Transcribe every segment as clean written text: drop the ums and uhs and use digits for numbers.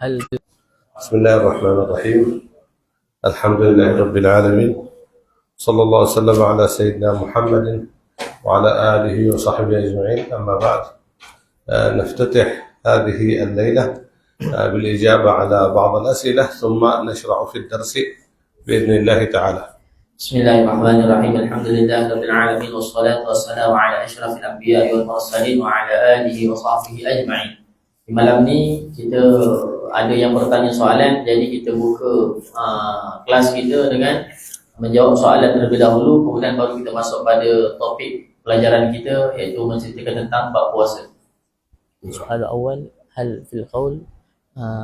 هل بسم الله الرحمن الرحيم. الحمد لله رب العالمين، صلى الله وسلم على سيدنا محمد وعلى آله وصحبه أجمعين. أما بعد، نفتتح هذه الليلة بالإجابة على بعض الأسئلة، ثم نشرع في الدرس بإذن الله تعالى. Bismillahirrahmanirrahim. Alhamdulillahirabbil alamin wassalatu wassalamu ala asyrafil anbiya'i wal mursalin wa ala alihi wa sahbihi ajma'in. Di malam ni kita ada yang bertanya soalan, jadi kita buka kelas kita dengan menjawab soalan terlebih dahulu, kemudian baru kita masuk pada topik pelajaran kita, iaitu menceritakan tentang bab puasa. السؤال الأول هل في القول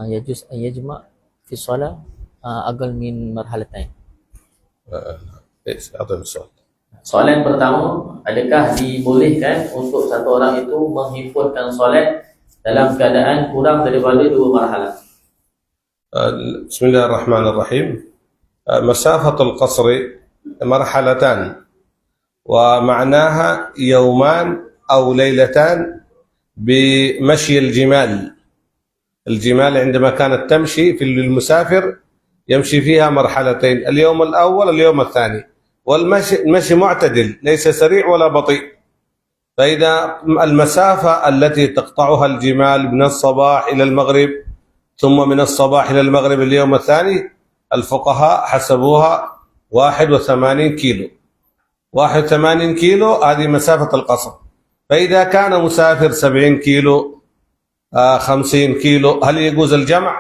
يجوز أن يجمع في الصلاة أقل من مرحلتين؟ أعطيني السؤال. Soalan pertama, adakah dibolehkan untuk satu orang itu menghimpunkan solat dalam keadaan kurang daripada 2 marhalah? بسم الله الرحمن الرحيم. مسافة القصر مرحلتان، ومعناها يومان أو ليلتان بمشي الجمال عندما كانت تمشي في المسافر يمشي فيها مرحلتين، اليوم الأول اليوم الثاني، والمشي معتدل ليس سريع ولا بطيء. فإذا المسافة التي تقطعها الجمال من الصباح إلى المغرب ثم من الصباح إلى المغرب اليوم الثاني، الفقهاء حسبوها 81 كيلو. 81 كيلو هذه مسافة القصر. فإذا كان مسافر 70 كيلو 50 كيلو، هل يجوز الجمع؟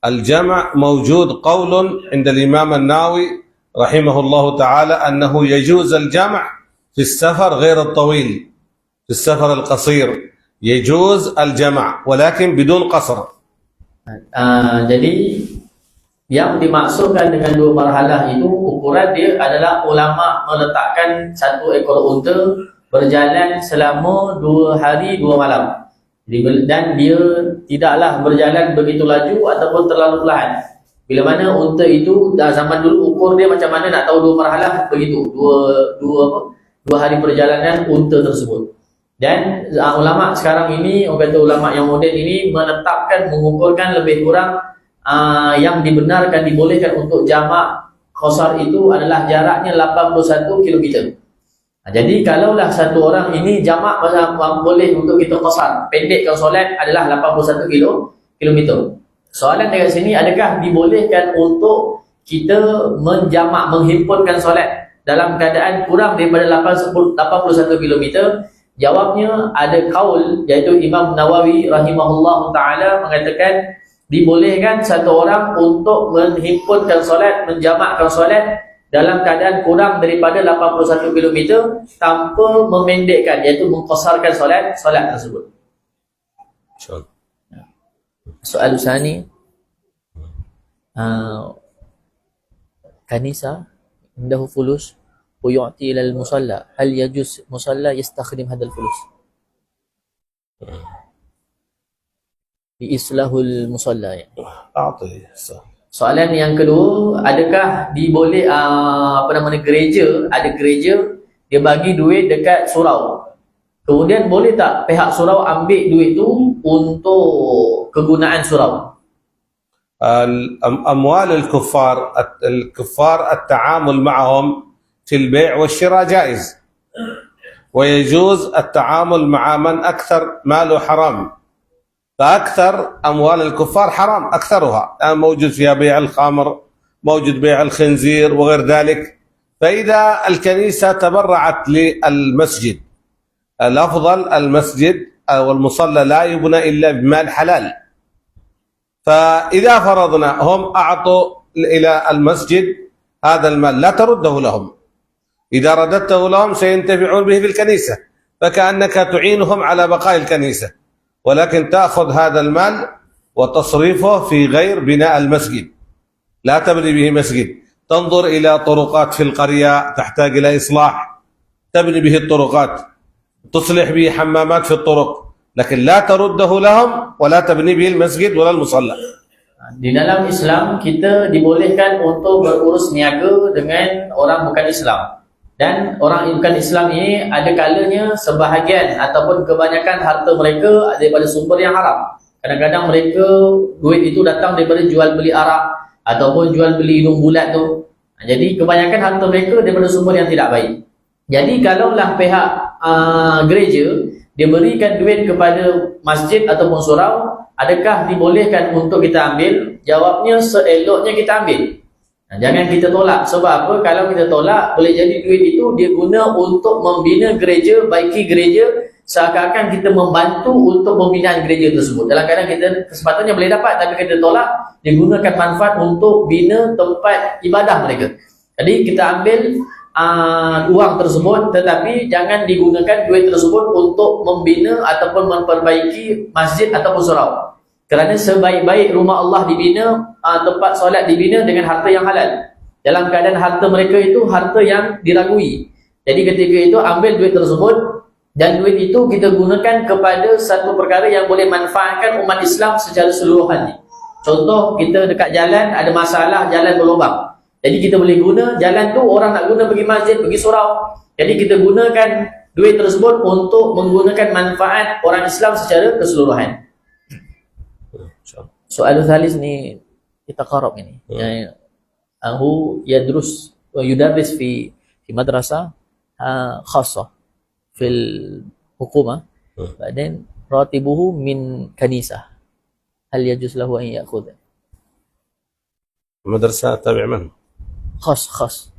الجمع موجود قول عند الإمام النووي رحمه الله تعالى أنه يجوز الجمع في السفر غير الطويل، في السفر القصير يجوز الجمع ولكن بدون قصر. Jadi yang dimaksudkan dengan 2 marhalah itu, ukuran dia adalah ulama meletakkan 1 ekor unta berjalan selama 2 hari 2 malam. Dan dia tidaklah berjalan begitu laju ataupun terlalu perlahan. Bila mana unta itu zaman dulu ukur dia macam mana, nak tahu 2 marhalah begitu, 2 hari perjalanan unta tersebut. Dan ulama sekarang ini, orang kata ulama yang moden ini menetapkan, mengukurkan lebih kurang yang dibenarkan, dibolehkan untuk jamak qasar itu adalah jaraknya 81 km. Jadi kalaulah satu orang ini jamak boleh untuk kita qasar, pendekkan solat adalah 81 km. Soalan dekat sini, adakah dibolehkan untuk kita menjamak, menghimpunkan solat dalam keadaan kurang daripada 81 km? Jawabnya ada kaul, iaitu Imam Nawawi rahimahullah ta'ala mengatakan dibolehkan satu orang untuk menghimpunkan solat, menjamakkan solat dalam keadaan kurang daripada 81 km tanpa memendekkan, iaitu mengqasarkan solat tersebut. السؤال الثاني كنيسة عنده فلوس ويعطي إلى المصلى، هل يجوز مصلى يستخدم هذا الفلوس لإصلاح المصلى يعني؟ أعطي. Soalan yang kedua, adakah diboleh gereja, ada gereja dia bagi duit dekat surau. Kemudian boleh tak pihak surau ambil duit itu untuk kegunaan surau? أموال الكفار التعامل معهم في البيع والشراء جائز، ويجوز التعامل مع من أكثر ماله حرام. فأكثر أموال الكفار حرام، أكثرها موجود فيها بيع الخمر، موجود بيع الخنزير وغير ذلك. فإذا الكنيسة تبرعت للمسجد، الأفضل المسجد أو المصلى لا يبنى إلا بمال حلال. فإذا فرضنا هم أعطوا إلى المسجد هذا المال، لا ترده لهم. إذا رددته لهم سينتفعون به في الكنيسة، فكأنك تعينهم على بقاء الكنيسة، ولكن تأخذ هذا المال وتصرفه في غير بناء المسجد، لا تبني به مسجد. تنظر إلى طرقات في القرية تحتاج إلى إصلاح، تبني به الطرقات، تصلح به حمامات في الطرق، لكن لا ترده لهم ولا تبني به المسجد ولا المصلى. Di dalam Islam kita dibolehkan untuk berurus niaga dengan orang bukan Islam. Dan orang bukan Islam ini ada kalanya sebahagian ataupun kebanyakan harta mereka daripada sumber yang haram. Kadang-kadang mereka duit itu datang daripada jual beli arak ataupun jual beli hidung bulat tu. Jadi kebanyakan harta mereka daripada sumber yang tidak baik. Jadi kalaulah pihak gereja dia berikan duit kepada masjid ataupun surau, adakah dibolehkan untuk kita ambil? Jawabnya seeloknya kita ambil. Jangan kita tolak. Sebab apa? Kalau kita tolak, boleh jadi duit itu dia guna untuk membina gereja, baiki gereja, seakan-akan kita membantu untuk pembinaan gereja tersebut. Dalam keadaan kita kesempatannya boleh dapat, tapi kita tolak, digunakan manfaat untuk bina tempat ibadah mereka. Jadi kita ambil uang tersebut, tetapi jangan digunakan duit tersebut untuk membina ataupun memperbaiki masjid ataupun surau. Kerana sebaik-baik rumah Allah dibina, tempat solat dibina dengan harta yang halal. Dalam keadaan harta mereka itu harta yang diragui. Jadi ketika itu ambil duit tersebut, dan duit itu kita gunakan kepada satu perkara yang boleh manfaatkan umat Islam secara seluruhannya. Contoh, kita dekat jalan ada masalah, jalan berlubang. Jadi kita boleh guna jalan tu, orang nak guna pergi masjid, pergi surau. Jadi kita gunakan duit tersebut untuk menggunakan manfaat orang Islam secara keseluruhan. Soal thalis ni يتقارب يعني هو يدرس ويدرس في مدرسة خاصة في الحكومة بعدين راتبه من كنيسة هل يجوز له أن يأخذ؟ مدرسة تابع من؟ خاص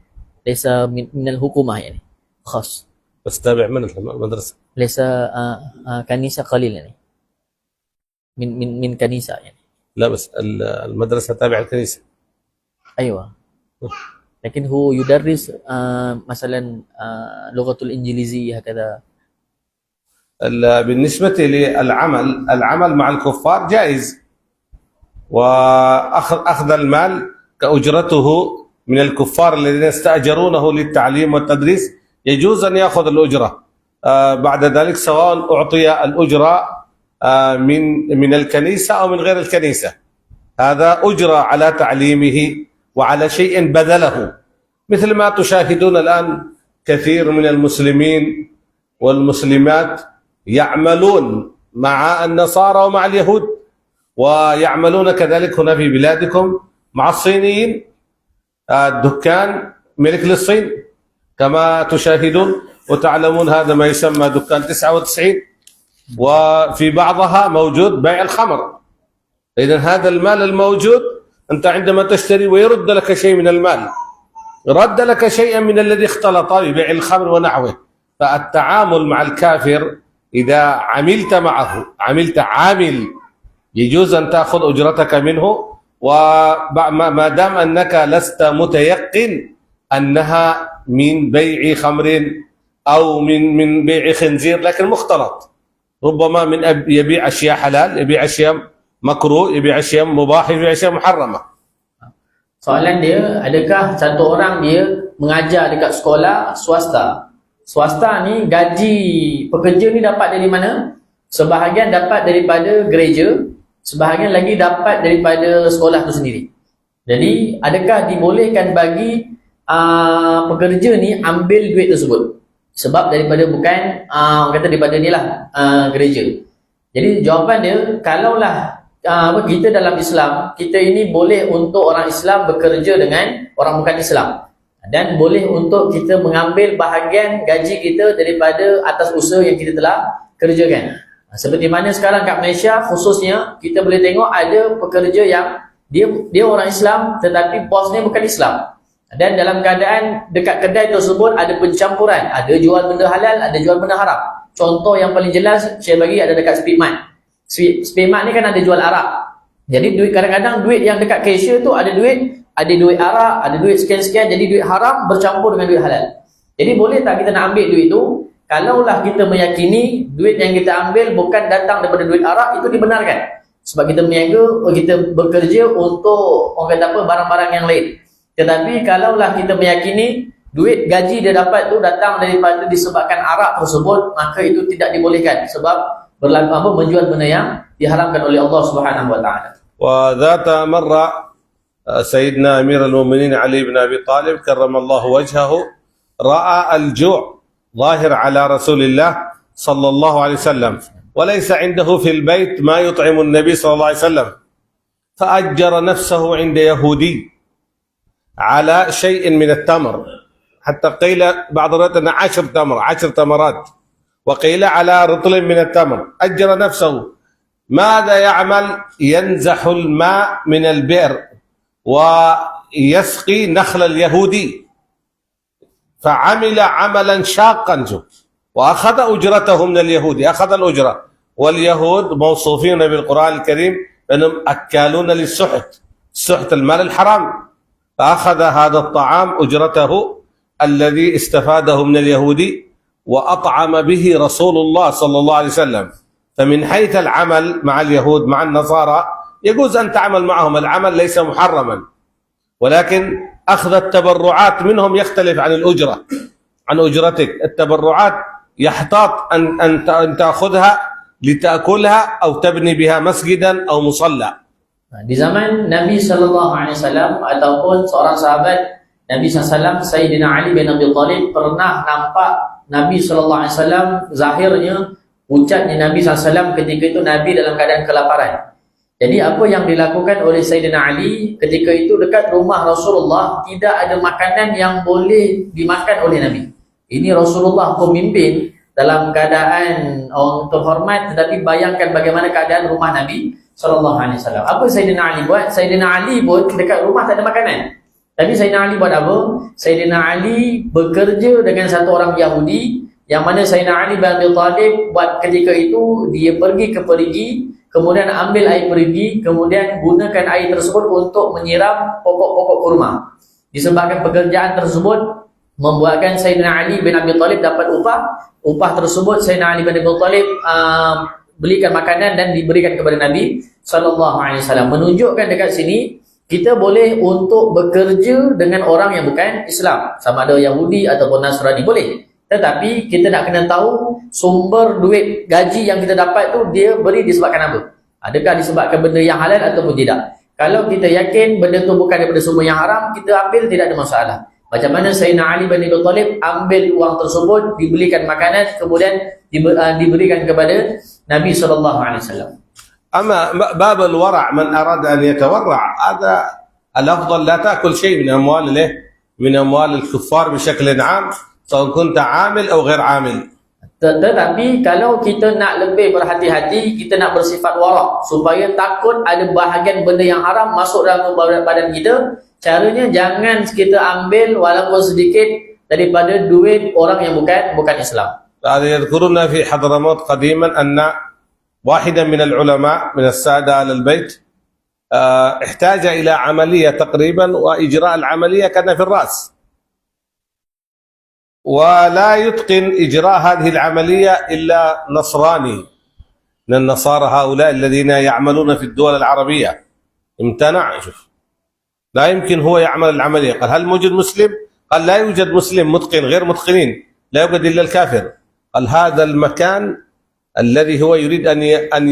ليس من الحكومة يعني خاص بس تابع من المدرسة؟ ليس كنيسة قليل يعني من كنيسة يعني. لا بس المدرسة تابعة الكنيسة. أيوة لكن هو يدرس مثلا لغة الإنجليزية هكذا. بالنسبة العمل مع الكفار جائز، وأخذ المال كأجرته من الكفار الذين استأجرونه للتعليم والتدريس يجوز أن يأخذ الأجرة بعد ذلك، سواء أعطي الأجرة من الكنيسة أو من غير الكنيسة. هذا أجرة على تعليمه وعلى شيء بذله، مثل ما تشاهدون الآن كثير من المسلمين والمسلمات يعملون مع النصارى ومع اليهود، ويعملون كذلك هنا في بلادكم مع الصينيين. الدكان ملك للصين كما تشاهدون وتعلمون، هذا ما يسمى دكان 99، وفي بعضها موجود بيع الخمر. إذن هذا المال الموجود أنت عندما تشتري ويرد لك شيء من المال، رد لك شيئا من الذي اختلط ببيع الخمر ونحوه. فالتعامل مع الكافر إذا عملت معه، عملت عامل، يجوز أن تأخذ أجرتك منه، وما دام أنك لست متيقن أنها من بيع خمر أو من بيع خنزير لكن مختلط، ربما من يبيع أشياء حلال، يبيع أشياء مكروه، يبيع أشياء مباح، يبيع أشياء محرمة. Soalan dia, adakah satu orang dia mengajar dekat sekolah swasta? Swasta ni gaji pekerja ni dapat dari mana? Sebahagian dapat daripada gereja, sebahagian lagi dapat daripada sekolah tu sendiri. Jadi adakah dibolehkan bagi pekerja ni ambil duit tersebut? Sebab daripada bukan kata daripada ni lah gereja. Jadi jawapan dia, kalaulah kita dalam Islam, kita ini boleh untuk orang Islam bekerja dengan orang bukan Islam, dan boleh untuk kita mengambil bahagian gaji kita daripada atas usaha yang kita telah kerjakan. Seperti mana sekarang kat Malaysia khususnya, kita boleh tengok ada pekerja yang dia orang Islam tetapi bosnya bukan Islam, dan dalam keadaan dekat kedai tersebut ada pencampuran, ada jual benda halal, ada jual benda haram. Contoh yang paling jelas saya bagi ada dekat Speedmart. Speedmart ni kan ada jual arak. Jadi duit, kadang-kadang duit yang dekat cashier tu ada duit arak, ada duit sekian-sekian, jadi duit haram bercampur dengan duit halal. Jadi boleh tak kita nak ambil duit tu? Kalaulah kita meyakini duit yang kita ambil bukan datang daripada duit arak, itu dibenarkan. Sebab kita berniaga, kita bekerja untuk orang kata apa, barang-barang yang lain. Tetapi kalaulah kita meyakini duit gaji dia dapat tu datang daripada disebabkan arak tersebut, maka itu tidak dibolehkan. Sebab menjual benda yang diharamkan oleh Allah Subhanahu wa taala. وذات مرة سيدنا أمير المؤمنين علي بن أبي طالب كرم الله وجهه رأى الجوع ظاهر على رسول الله صلى الله عليه وسلم، وليس عنده في البيت ما يطعم النبي صلى الله عليه وسلم، فأجر نفسه عند يهودي على شيء من التمر، حتى قيل بعض الروايات أن 10 تمرات، وقيل على رطل من التمر. أجر نفسه. ماذا يعمل؟ ينزح الماء من البئر ويسقي نخل اليهودي، فعمل عملا شاقا وأخذ أجرته من اليهود، أخذ الأجرة. واليهود موصوفين بالقرآن الكريم أنهم أكالون للسحت، السحت المال الحرام، فأخذ هذا الطعام أجرته الذي استفاده من اليهودي وأطعم به رسول الله صلى الله عليه وسلم. فمن حيث العمل مع اليهود مع النصارى يجوز أن تعمل معهم، العمل ليس محرما، ولكن أخذ التبرعات منهم يختلف عن الأجرة، عن أجرتك. التبرعات يحتاط أن تأخذها لتأكلها أو تبني بها مسجدا أو مصلى. Di zaman Nabi SAW ataupun seorang sahabat Nabi SAW, Sayyidina Ali bin Abi Thalib, pernah nampak Nabi SAW zahirnya, pucatnya Nabi SAW ketika itu Nabi dalam keadaan kelaparan. Jadi apa yang dilakukan oleh Sayyidina Ali ketika itu, dekat rumah Rasulullah tidak ada makanan yang boleh dimakan oleh Nabi. Ini Rasulullah pemimpin dalam keadaan untuk hormat, tetapi bayangkan bagaimana keadaan rumah Nabi SAW. Apa Sayyidina Ali buat? Sayyidina Ali pun dekat rumah tak ada makanan. Tapi Sayyidina Ali buat apa? Sayyidina Ali bekerja dengan satu orang Yahudi, yang mana Sayyidina Ali bin Abi Thalib buat ketika itu, dia pergi ke perigi, kemudian ambil air perigi, kemudian gunakan air tersebut untuk menyiram pokok-pokok kurma. Disebabkan pekerjaan tersebut membuatkan Sayyidina Ali bin Abi Thalib dapat upah tersebut Sayyidina Ali bin Abi Thalib belikan makanan dan diberikan kepada Nabi SAW. Menunjukkan dekat sini kita boleh untuk bekerja dengan orang yang bukan Islam, sama ada Yahudi ataupun Nasrani, boleh. Tetapi kita nak kena tahu sumber duit gaji yang kita dapat tu dia beri disebabkan apa? Adakah disebabkan benda yang halal ataupun tidak? Kalau kita yakin benda tu bukan daripada sumber yang haram, kita ambil, tidak ada masalah. Macam mana Sayyidina Ali bin Abi Thalib ambil uang tersebut, dibelikan makanan, kemudian diberikan kepada Nabi SAW. أما باب الورع، من أراد أن يتورع هذا الأفضل لا تأكل شيء من أموال الكفار بشكل عام، سواء كنت عامل أو غير عامل. Tetapi kalau kita nak lebih berhati-hati, kita nak bersifat warak supaya takut ada bahagian benda yang haram masuk dalam badan kita, caranya jangan kita ambil walaupun sedikit daripada duit orang yang bukan Islam. يذكرون في حضرموت قديما أن واحدا من العلماء من السادة على البيت احتاج إلى عملية تقريبا، وإجراء العملية كان في الرأس، ولا يتقن إجراء هذه العملية إلا نصراني من النصارى هؤلاء الذين يعملون في الدول العربية. امتنع. شوف، لا يمكن هو يعمل العملية. قال هل موجود مسلم؟ قال لا يوجد مسلم متقن، غير متقنين، لا يوجد إلا الكافر. قال هذا المكان الذي هو يريد أن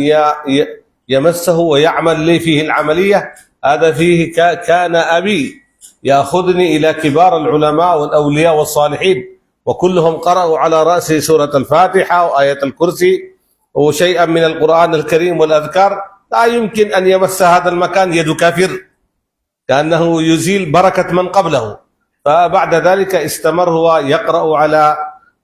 يمسه ويعمل لي فيه العملية، هذا فيه كان أبي يأخذني إلى كبار العلماء والأولياء والصالحين، وكلهم قرأوا على رأسه سورة الفاتحة وآية الكرسي وشيئا من القرآن الكريم والأذكار. لا يمكن أن يمس هذا المكان يد كافر، كأنه يزيل بركة من قبله. فبعد ذلك استمر هو يقرأ على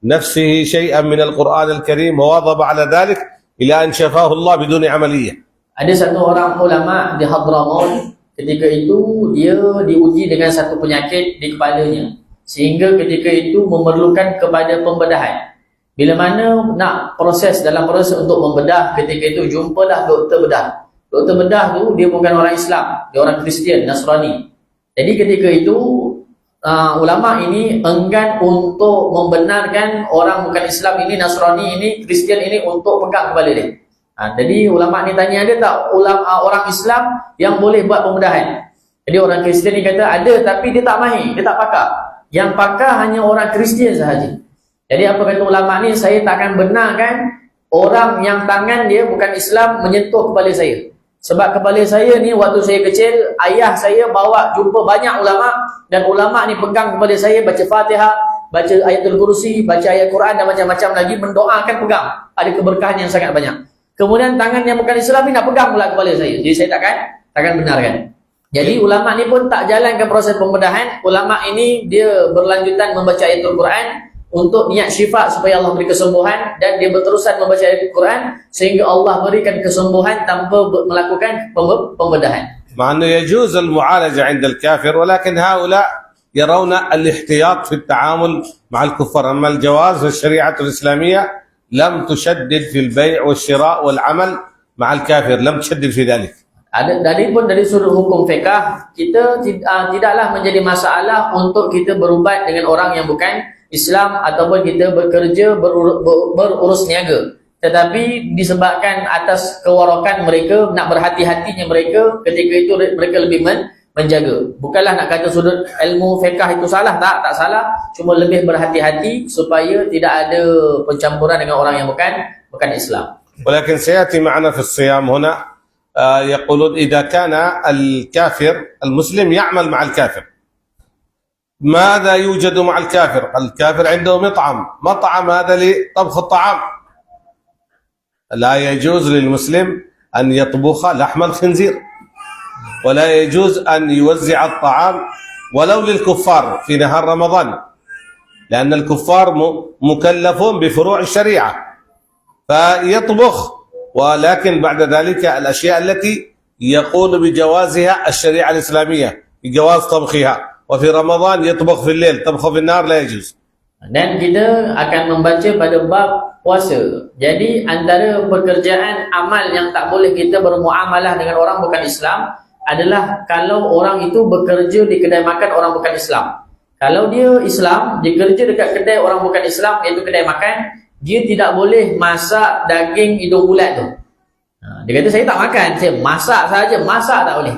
نفسه شيئا من القرآن الكريم وواظب على ذلك إلى أن شفاه الله بدون عملية. Ada satu orang ulama di Hadramaut, ketika itu dia diuji dengan satu penyakit di kepalanya, sehingga ketika itu memerlukan kepada pembedahan. Bila mana nak dalam proses untuk membedah, ketika itu jumpalah doktor bedah. Doktor bedah tu dia bukan orang Islam, dia orang Kristian, Nasrani. Jadi ketika itu ulama ini enggan untuk membenarkan orang bukan Islam ini, Nasrani ini, Kristian ini untuk pegang kepala dia. Jadi ulama ni tanya, ada tak orang Islam yang boleh buat pembedahan? Jadi orang Kristian ni kata ada, tapi dia tak mahir, dia tak pakar. Yang pakar hanya orang Kristian sahaja. Jadi apa kata ulama ni, saya takkan benarkan orang yang tangan dia bukan Islam menyentuh kepala saya. Sebab kepala saya ni waktu saya kecil, ayah saya bawa jumpa banyak ulama, dan ulama ni pegang kepala saya, baca Fatihah, baca ayatul kursi, baca ayat Quran dan macam-macam lagi, mendoakan pegang. Ada keberkahan yang sangat banyak. kemudian tangan yang bukan Islam ni nak pegang pula kepala saya. Jadi saya takkan benarkan. Jadi ulama ni pun tak jalankan proses pembedahan. Ulama ini dia berlanjutan membaca ayatul Quran untuk niat syifa supaya Allah beri kesembuhan, dan dia berterusan membaca ayatul Quran sehingga Allah berikan kesembuhan tanpa melakukan pembedahan. مع أنه يجوز المعالجة عند الكافر، ولكن هؤلاء يرون الاحتياط في التعامل مع الكفار. أما الجواز في الشريعة الإسلامية لم تشدد في البيع والشراء والعمل مع الكافر، لم تشدد في ذلك. Dari sudut hukum fiqah, kita tidaklah menjadi masalah untuk kita berubat dengan orang yang bukan Islam ataupun kita bekerja berurus niaga. Tetapi disebabkan atas kewarakan mereka, nak berhati-hatinya mereka, ketika itu mereka lebih menjaga. Bukanlah nak kata sudut ilmu fiqah itu salah, tak salah, cuma lebih berhati-hati supaya tidak ada pencampuran dengan orang yang bukan Islam. ولكن سيأتي معنا في الصيام هنا يقولون إذا كان الكافر المسلم يعمل مع الكافر، ماذا يوجد مع الكافر؟ الكافر عنده مطعم هذا لطبخ الطعام، لا يجوز للمسلم أن يطبخ لحم الخنزير، ولا يجوز أن يوزع الطعام ولو للكفار في نهار رمضان، لأن الكفار مكلفون بفروع الشريعة، فيطبخ، ولكن بعد ذلك الأشياء التي يقول بجوازها الشريعة الإسلامية بجواز طبخها، وفي رمضان يطبخ في الليل، طبخه في النهار لا يجوز. Dan kita akan membaca pada bab puasa. Jadi antara pekerjaan amal yang tak boleh kita bermuamalah dengan orang bukan Islam adalah kalau orang itu bekerja di kedai makan orang bukan Islam. Kalau dia Islam, dia kerja dekat kedai orang bukan Islam, iaitu kedai makan, dia tidak boleh masak daging hidung bulat tu. Dia kata saya tak makan, saya masak saja, masak tak boleh.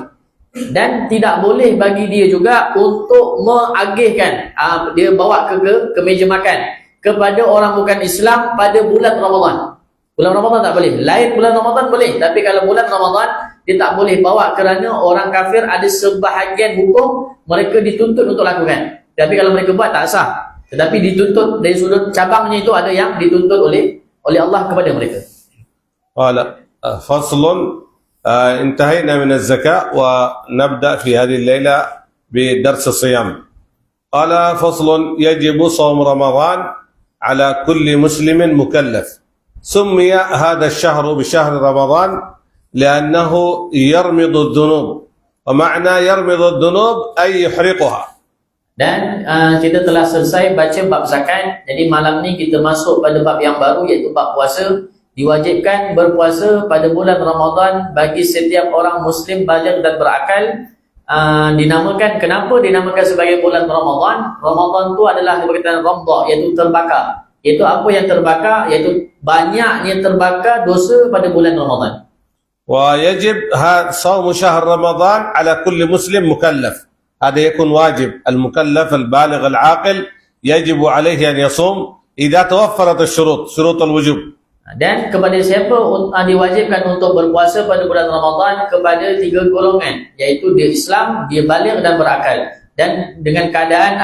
Dan tidak boleh bagi dia juga untuk mengagihkan, dia bawa ke meja makan kepada orang bukan Islam pada bulan Ramadan. Bulan Ramadan tak boleh. Lain bulan Ramadan boleh, tapi kalau bulan Ramadan dia tak boleh bawa, kerana orang kafir ada sebahagian hukum mereka dituntut untuk lakukan. Tapi kalau mereka buat tak sah. Tetapi dituntut dari sudut cabangnya itu ada yang dituntut oleh Allah kepada mereka. قال فصل انتهينا من الزكاة ونبدأ في هذه الليلة بدرس الصيام. قال فصل يجب صوم رمضان على كل مسلم مكلف. سمي هذا الشهر بشهر رمضان لأنه يرمض الذنوب، ومعنى يرمض الذنوب أي يحرقها. Dan kita telah selesai baca bab zakat. Jadi malam ni kita masuk pada bab yang baru, iaitu bab puasa. Diwajibkan berpuasa pada bulan Ramadan bagi setiap orang Muslim baligh dan berakal. Dinamakan, kenapa dinamakan sebagai bulan Ramadan? Ramadan tu adalah berkaitan Ramdah, iaitu terbakar. Iaitu apa yang terbakar? Iaitu banyaknya terbakar dosa pada bulan Ramadan. ويجب صوم شهر رمضان على كل مسلم مكلف. هذا يكون واجب. المكلف البالغ العاقل يجب عليه أن يصوم إذا توفرت الشروط، شروط الوجوب. Dan kepada siapa diwajibkan untuk berpuasa pada bulan Ramadan? Kepada 3 golongan, iaitu dia Islam, dia baligh dan berakal. Dan dengan keadaan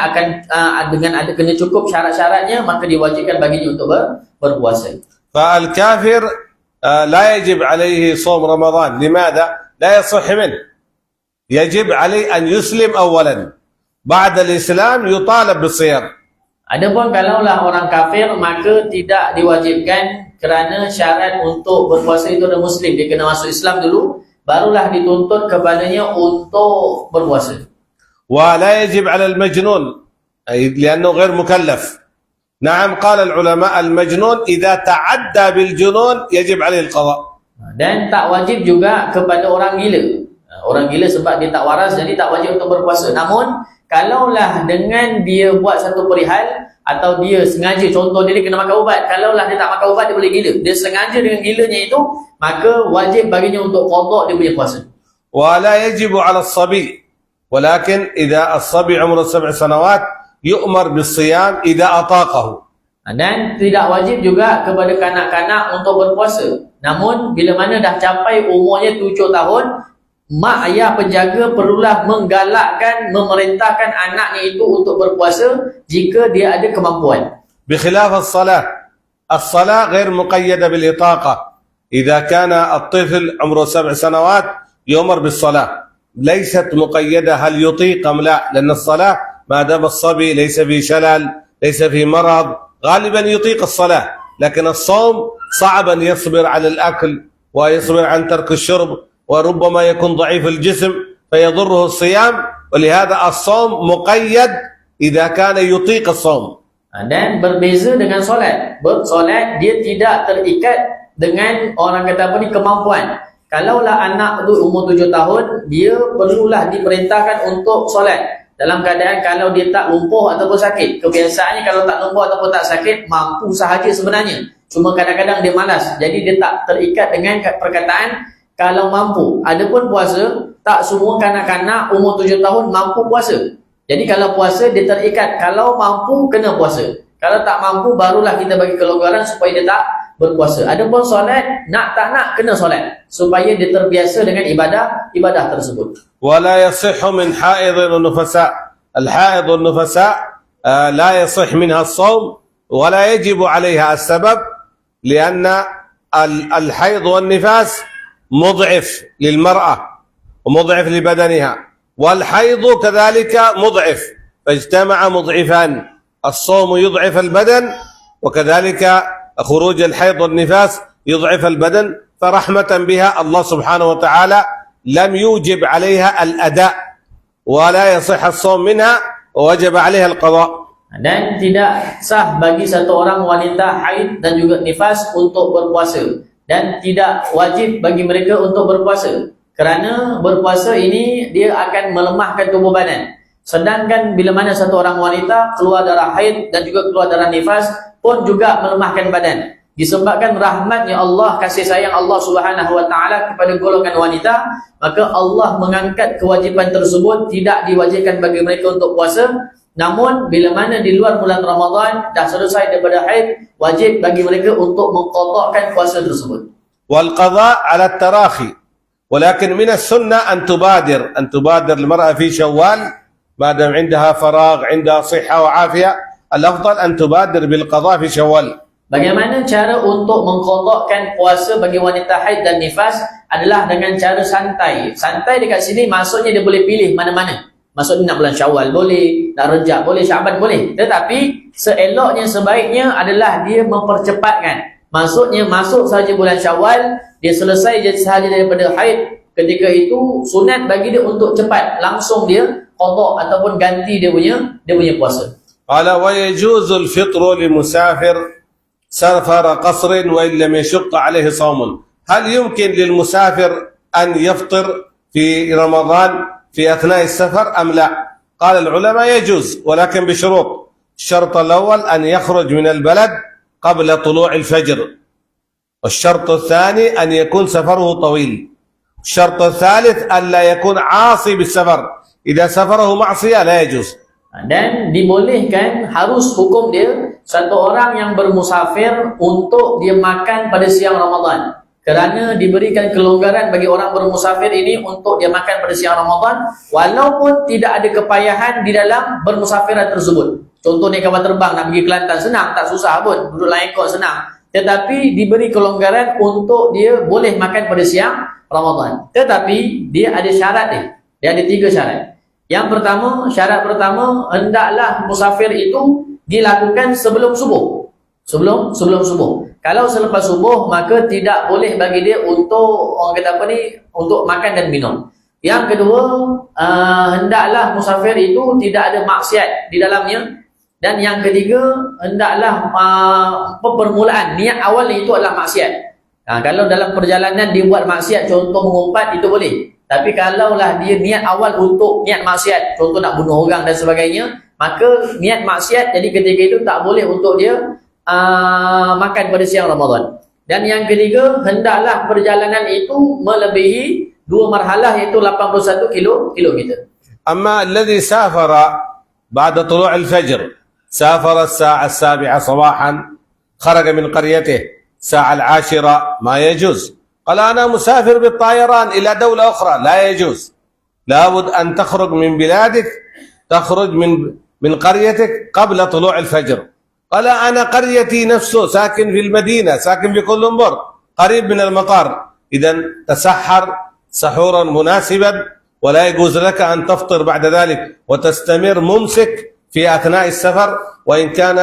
dengan ada kena cukup syarat-syaratnya, maka diwajibkan baginya untuk berpuasa. فالكافر لا يجب عليه صوم رمضان. لماذا؟ لا يصح منه. يجب عليه أن يسلم أولا، بعد الإسلام يطالب بالصيام. Adapun kalaulah orang kafir, maka tidak diwajibkan, kerana syarat untuk berpuasa itu adalah Muslim. Dia kena masuk Islam dulu, barulah dituntut kepadanya untuk berpuasa. ولا يجب على المجنون لأنه غير مكلف. نعم قال العلماء المجنون إذا تعدى بالجنون يجب عليه القضاء. Dan tak wajib juga kepada orang gila. Orang gila sebab dia tak waras, jadi tak wajib untuk berpuasa. Namun kalaulah dengan dia buat satu perihal, atau dia sengaja, contoh dia kena makan ubat, kalaulah dia tak makan ubat dia boleh gila, dia sengaja dengan gilanya itu, maka wajib baginya untuk qada dia punya puasa. ولا يجب على الصبي، ولكن إذا الصبي عمره 7 سنوات يؤمر بالصيام إذا أطاقه. Dan tidak wajib juga kepada kanak-kanak untuk berpuasa. Namun bila mana dah capai umurnya 7 tahun, mak ayah penjaga perlulah menggalakkan, memerintahkan anaknya itu untuk berpuasa jika dia ada kemampuan. بخلاف الصلاة. الصلاة غير مقيدة بالإطاقة. إذا كان الطفل عمره 7 سنوات يؤمر بالصلاة، ليست مقيدة هل يطيق أم لا، لأن الصلاة ما دام الصبي ليس في شلل ليس في مرض غالبا يطيق الصلاة، لكن الصوم صعب أن يصبر على الأكل ويصبر عن ترك الشرب، وربما يكون ضعيف الجسم فيضره الصيام، ولهذا الصوم مقيد إذا كان يطيق الصوم. Dan berbeza dengan solat. Solat dia tidak terikat dengan orang kata apa ni kemampuan. Kalaulah anak tu umur 7 tahun, dia perlulah diperintahkan untuk solat. Dalam keadaan kalau dia tak lumpuh ataupun sakit. Kebiasaannya kalau tak lumpuh ataupun tak sakit, mampu sahaja sebenarnya. Cuma kadang-kadang dia malas. Jadi dia tak terikat dengan perkataan kalau mampu. Adapun puasa, tak semua kanak-kanak umur 7 tahun mampu puasa. Jadi kalau puasa dia terikat, kalau mampu kena puasa. Kalau tak mampu barulah kita bagi kelonggaran supaya dia tak berpuasa. Adapun solat, nak tak nak kena solat supaya dia terbiasa dengan ibadah tersebut. ولا يصح من حائض ونفساء. الحائض والنفساء لا يصح منها الصوم ولا يجب عليها السبب، لأن الحيض والنفاس مضعف للمرأة ومضعف لبدنها، والحيض كذلك مضعف، فاجتمع مضعفان، الصوم يضعف البدن وكذلك خروج الحيض والنفاس يضعف البدن، فرحمة بها الله سبحانه وتعالى لم يوجب عليها الأداء ولا يصح الصوم منها ووجب عليها القضاء. Dan tidak sah bagi satu orang wanita haid dan juga nifas untuk berpuasa, dan tidak wajib bagi mereka untuk berpuasa, kerana berpuasa ini dia akan melemahkan tubuh badan. Sedangkan bila mana satu orang wanita keluar darah haid dan juga keluar darah nifas pun juga melemahkan badan. Disebabkan rahmatnya Allah, kasih sayang Allah Subhanahu wa taala kepada golongan wanita, maka Allah mengangkat kewajipan tersebut, tidak diwajibkan bagi mereka untuk puasa. Namun bila mana di luar bulan Ramadan dah selesai daripada haid, wajib bagi mereka untuk mengqadhakan puasa tersebut. والقضاء على التراخي، ولكن من السنة أن تبادر المرأة في شوال ما دام عندها فراغ عندها صحة وعافية، الأفضل أن تبادر بالقضاء في شوال. Bagaimana cara untuk mengqadhakan puasa bagi wanita haid dan nifas adalah dengan cara santai. Santai dekat sini maksudnya dia boleh pilih mana-mana. Maksudnya nak bulan Syawal boleh, nak Rejab boleh, Syaban boleh. Tetapi seeloknya, sebaiknya adalah dia mempercepatkan. Maksudnya masuk sahaja bulan Syawal, dia selesai je sahaja daripada haid. Ketika itu sunat bagi dia untuk cepat, langsung dia qadha ataupun ganti dia punya puasa. قال ويجوز الفطر لمسافر سفر قصر وإن لم يشق عليه صوم. هل يمكن للمسافر أن يفطر في رمضان في أثناء السفر أم لا؟ قال العلماء يجوز، ولكن بشروط. الشرط الأول أن يخرج من البلد قبل طلوع الفجر، والشرط الثاني أن يكون سفره طويل، الشرط الثالث أن لا يكون عاصي بالسفر، إذا سفره معصية لا يجوز. Dan dibolehkan, harus hukum dia satu orang yang bermusafir untuk dia makan pada siang Ramadan, kerana diberikan kelonggaran bagi orang bermusafir ini untuk dia makan pada siang Ramadan walaupun tidak ada kepayahan di dalam bermusafiran tersebut. Contoh naik kapal terbang nak pergi Kelantan, senang, tak susah pun, duduk dalam ekor senang. Tetapi diberi kelonggaran untuk dia boleh makan pada siang Ramadan. Tetapi dia ada syarat dia ada 3 syarat. Yang pertama, syarat pertama, hendaklah musafir itu dilakukan sebelum subuh. Sebelum subuh. Kalau selepas subuh, maka tidak boleh bagi dia untuk orang kata apa ni, untuk makan dan minum. Yang kedua, hendaklah musafir itu tidak ada maksiat di dalamnya. Dan yang ketiga, hendaklah permulaan, niat awalnya itu adalah maksiat. Kalau dalam perjalanan dia buat maksiat, contoh mengumpat, itu boleh. Tapi kalaulah dia niat awal untuk niat maksiat, contoh nak bunuh orang dan sebagainya, maka niat maksiat, jadi ketika itu tak boleh untuk dia makan pada siang Ramadan. Dan yang ketiga, hendaklah perjalanan itu melebihi 2 marhalah, iaitu 81 kilometer. أما الذي سافر بعد طلوع الفجر، سافر الساعة 7 صباحا، خرج من قريته الساعة 10، ما يجوز. قال أنا مسافر بالطيران إلى دولة أخرى، لا يجوز. لابد أن تخرج من بلادك، تخرج من قريتك قبل طلوع الفجر. قال أنا قريتي نفسه ساكن في المدينة، ساكن في كولومبور. قريب من المطار، إذا تسحر سحورا مناسبا، ولا يجوز لك أن تفطر بعد ذلك وتستمر ممسك في أثناء السفر. وإن كان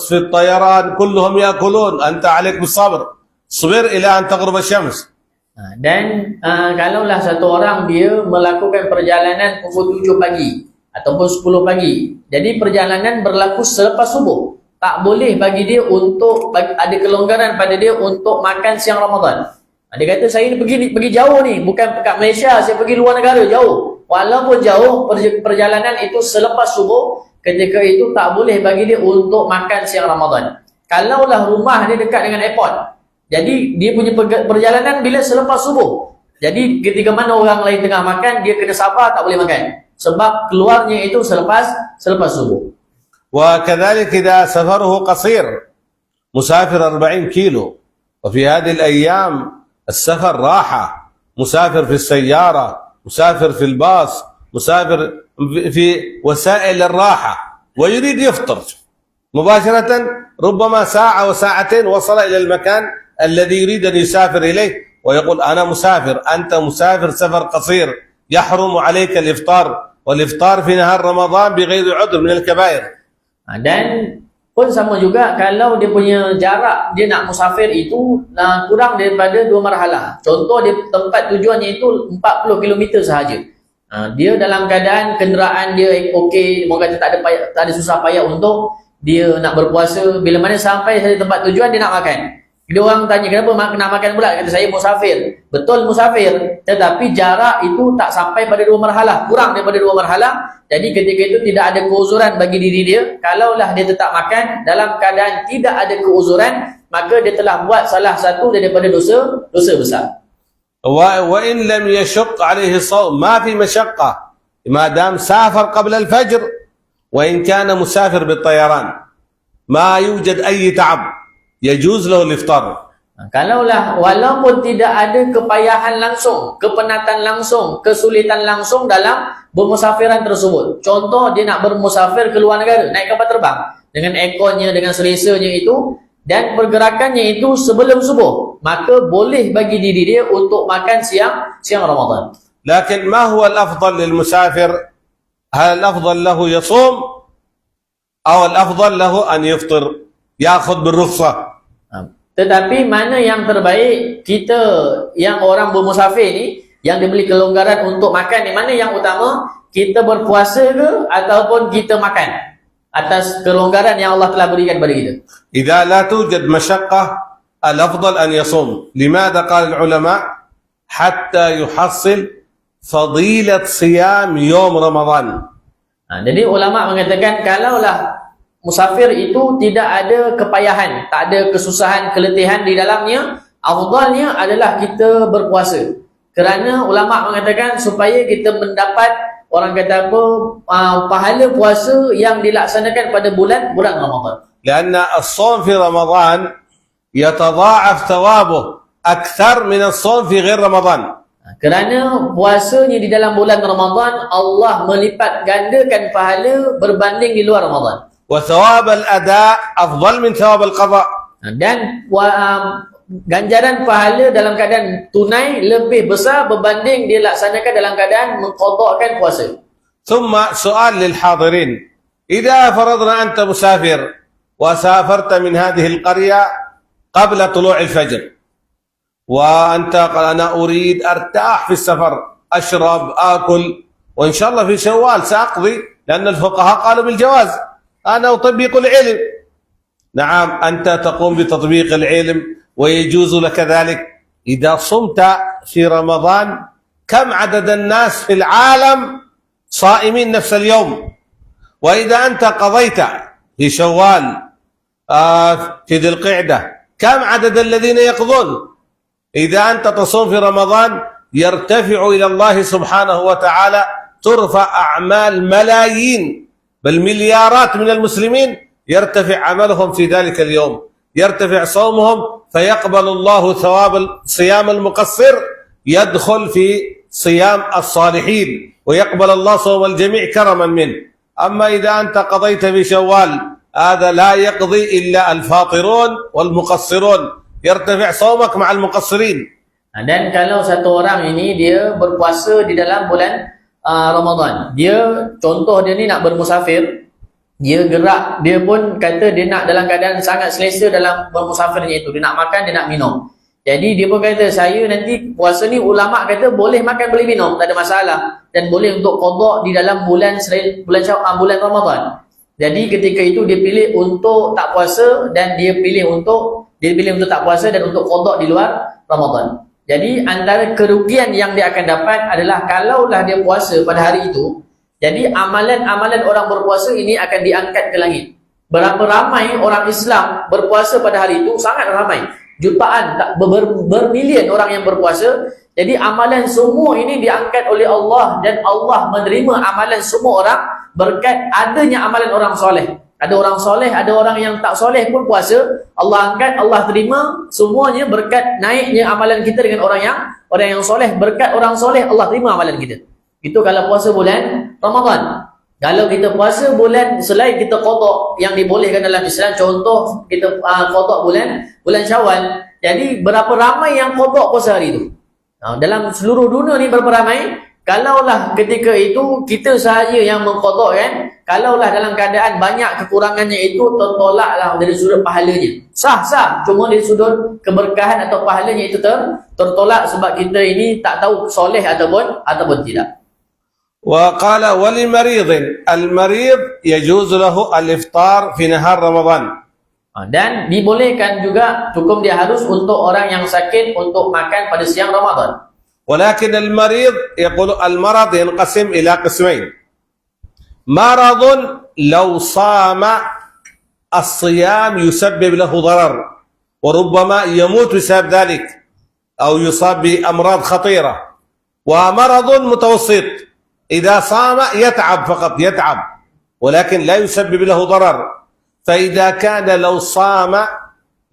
في الطيران كلهم يأكلون، أنت عليك بالصبر، صبر إلى أن تغرب الشمس. Dan kalaulah satu orang dia melakukan perjalanan pukul 7 pagi ataupun 10 pagi, jadi perjalanan berlaku selepas subuh, tak boleh bagi dia untuk ada kelonggaran pada dia untuk makan siang Ramadan. Dia kata saya ni pergi jauh ni, bukan kat Malaysia, saya pergi luar negara jauh. Walaupun jauh, perjalanan itu selepas subuh, ketika itu tak boleh bagi dia untuk makan siang Ramadan. Kalaulah rumah dia dekat dengan airport, jadi dia punya perjalanan bila selepas subuh. Jadi ketika mana orang lain tengah makan, dia kena sabar, tak boleh makan. Sebab keluarnya itu selepas subuh. وكذلك إذا سفره قصير، مسافر 40 كيلو، وفي هذه الأيام السفر راحة، مسافر في السيارة، مسافر في الباص، مسافر في وسائل الراحة، ويريد يفطر مباشرة، ربما ساعة وساعتين وصل إلى المكان الذي يريد أن يسافر إليه، ويقول أنا مسافر. أنت مسافر سفر قصير، يحرم عليك الإفطار، والإفطار في نهار رمضان بغير عذر من الكبائر. Dan pun sama juga kalau dia punya jarak dia nak musafir itu kurang daripada 2 marhalah. Contoh dia tempat tujuannya itu 40 km sahaja. Dia dalam keadaan kenderaan dia okey, moga tak ada susah payah untuk dia nak berpuasa. Bila mana sampai di tempat tujuan dia nak makan. Dia orang tanya kenapa nak makan pula? Kata saya musafir. Betul musafir, tetapi jarak itu tak sampai pada 2 marhalah, kurang daripada 2 marhalah. Jadi ketika itu tidak ada keuzuran bagi diri dia. Kalaulah dia tetap makan dalam keadaan tidak ada keuzuran, maka dia telah buat salah satu daripada dosa besar. وإن لم يشق عليه الصوم ما في مشقة ما دام سافر قبل الفجر، وإن كان مسافر بالطيران ما يوجد أي تعب، يجوز له الإفطار. Kalaulah walaupun tidak ada kepayahan langsung, kepenatan langsung, kesulitan langsung dalam bermusafiran tersebut. Contoh dia nak bermusafir ke luar negara, naik kapal terbang dengan ekornya, dengan seresanya itu, dan pergerakannya itu sebelum subuh, maka boleh bagi diri dia untuk makan siang Ramadan. لكن ما هو الأفضل للمسافر؟ هل الأفضل له يصوم أو الأفضل له أن يفطر يأخذ بالرخصة؟ Tetapi mana yang terbaik, kita yang orang bermusafir ni, yang diberi kelonggaran untuk makan ni, mana yang utama? Kita berpuasa ke ataupun kita makan atas kelonggaran yang Allah telah berikan kepada kita? إذا لا توجد مشقة الأفضل أن يصوم. لماذا قال العلماء؟ حتى يحصل فضيلة صيام يوم رمضان. Jadi ulama mengatakan kalaulah musafir itu tidak ada kepayahan, tak ada kesusahan, keletihan di dalamnya, afdalnya adalah kita berpuasa. Kerana ulama mengatakan supaya kita mendapat, orang kata apa, pahala puasa yang dilaksanakan pada bulan Ramadan. لأن الصوم في رمضان يتضاعف ثوابه أكثر من الصوم في غير رمضان. Kerana puasanya di dalam bulan Ramadan, Allah melipat gandakan pahala berbanding di luar Ramadan. وثواب الأداء أفضل من ثواب القضاء. Dan ganjaran pahala dalam keadaan tunai lebih besar berbanding dia laksanakan dalam keadaan mengqadhakan puasa. ثم سؤال للحاضرين: إذا فرضنا أنت مسافر وسافرت من هذه القرية قبل طلوع الفجر، وأنت قال أنا أريد أرتاح في السفر، أشرب آكل، وإن شاء الله في شوال سأقضي، لأن الفقهاء قالوا بالجواز، أنا أطبق العلم. نعم، أنت تقوم بتطبيق العلم ويجوز لك ذلك. إذا صمت في رمضان كم عدد الناس في العالم صائمين نفس اليوم؟ وإذا أنت قضيت في شوال في ذي القعدة كم عدد الذين يقضون؟ إذا أنت تصوم في رمضان يرتفع إلى الله سبحانه وتعالى، ترفع أعمال ملايين بل مليارات من المسلمين، يرتفع عملهم في ذلك اليوم، يرتفع صومهم، فيقبل الله ثواب صيام المقصر، يدخل في صيام الصالحين، ويقبل الله صوم الجميع كرما منه. أما إذا أنت قضيت في شوال هذا لا يقضي إلا الفاطرون والمقصرون، يرتفع صومك مع المقصرين. Dan kalau satu orang ini dia berpuasa di dalam bulan Ramadan, dia contoh dia ni nak bermusafir, dia gerak, dia pun kata dia nak dalam keadaan sangat selesa dalam bermusafirnya itu, dia nak makan, dia nak minum. Jadi dia pun kata, saya nanti puasa ni ulama kata boleh makan boleh minum, tak ada masalah, dan boleh untuk qada di dalam bulan selain bulan Ramadan. Jadi ketika itu dia pilih untuk tak puasa, dan dia pilih untuk tak puasa dan untuk qada di luar Ramadan. Jadi antara kerugian yang dia akan dapat adalah kalaulah dia puasa pada hari itu, jadi amalan-amalan orang berpuasa ini akan diangkat ke langit. Berapa ramai orang Islam berpuasa pada hari itu? Sangat ramai. Jutaan, bermilion orang yang berpuasa. Jadi amalan semua ini diangkat oleh Allah, dan Allah menerima amalan semua orang berkat adanya amalan orang soleh. Ada orang soleh, ada orang yang tak soleh pun puasa, Allah angkat, Allah terima semuanya berkat naiknya amalan kita dengan orang yang soleh. Berkat orang soleh Allah terima amalan kita. Itu kalau puasa bulan Ramadan. Kalau kita puasa bulan selain kita qada yang dibolehkan dalam Islam, contoh kita qada bulan Syawal. Jadi berapa ramai yang qada puasa hari itu? Dalam seluruh dunia ni berapa ramai? Kalaulah ketika itu kita sahaja yang mengqadakkan, kalaulah dalam keadaan banyak kekurangannya itu, tertolaklah dari sudut pahalanya. Sah, cuma dari sudut keberkahan atau pahalanya itu tertolak sebab kita ini tak tahu soleh ataupun tidak. وقال ولمريض المريض يجوز له الإفطار في نهار رمضان. Dan dibolehkan juga, hukum dia harus untuk orang yang sakit untuk makan pada siang Ramadan. ولكن المريض يقول المرض ينقسم إلى قسمين. مرض لو صام الصيام يسبب له ضرر وربما يموت بسبب ذلك أو يصاب بأمراض خطيرة. ومرض متوسط إذا صام يتعب فقط، يتعب ولكن لا يسبب له ضرر. فإذا كان لو صام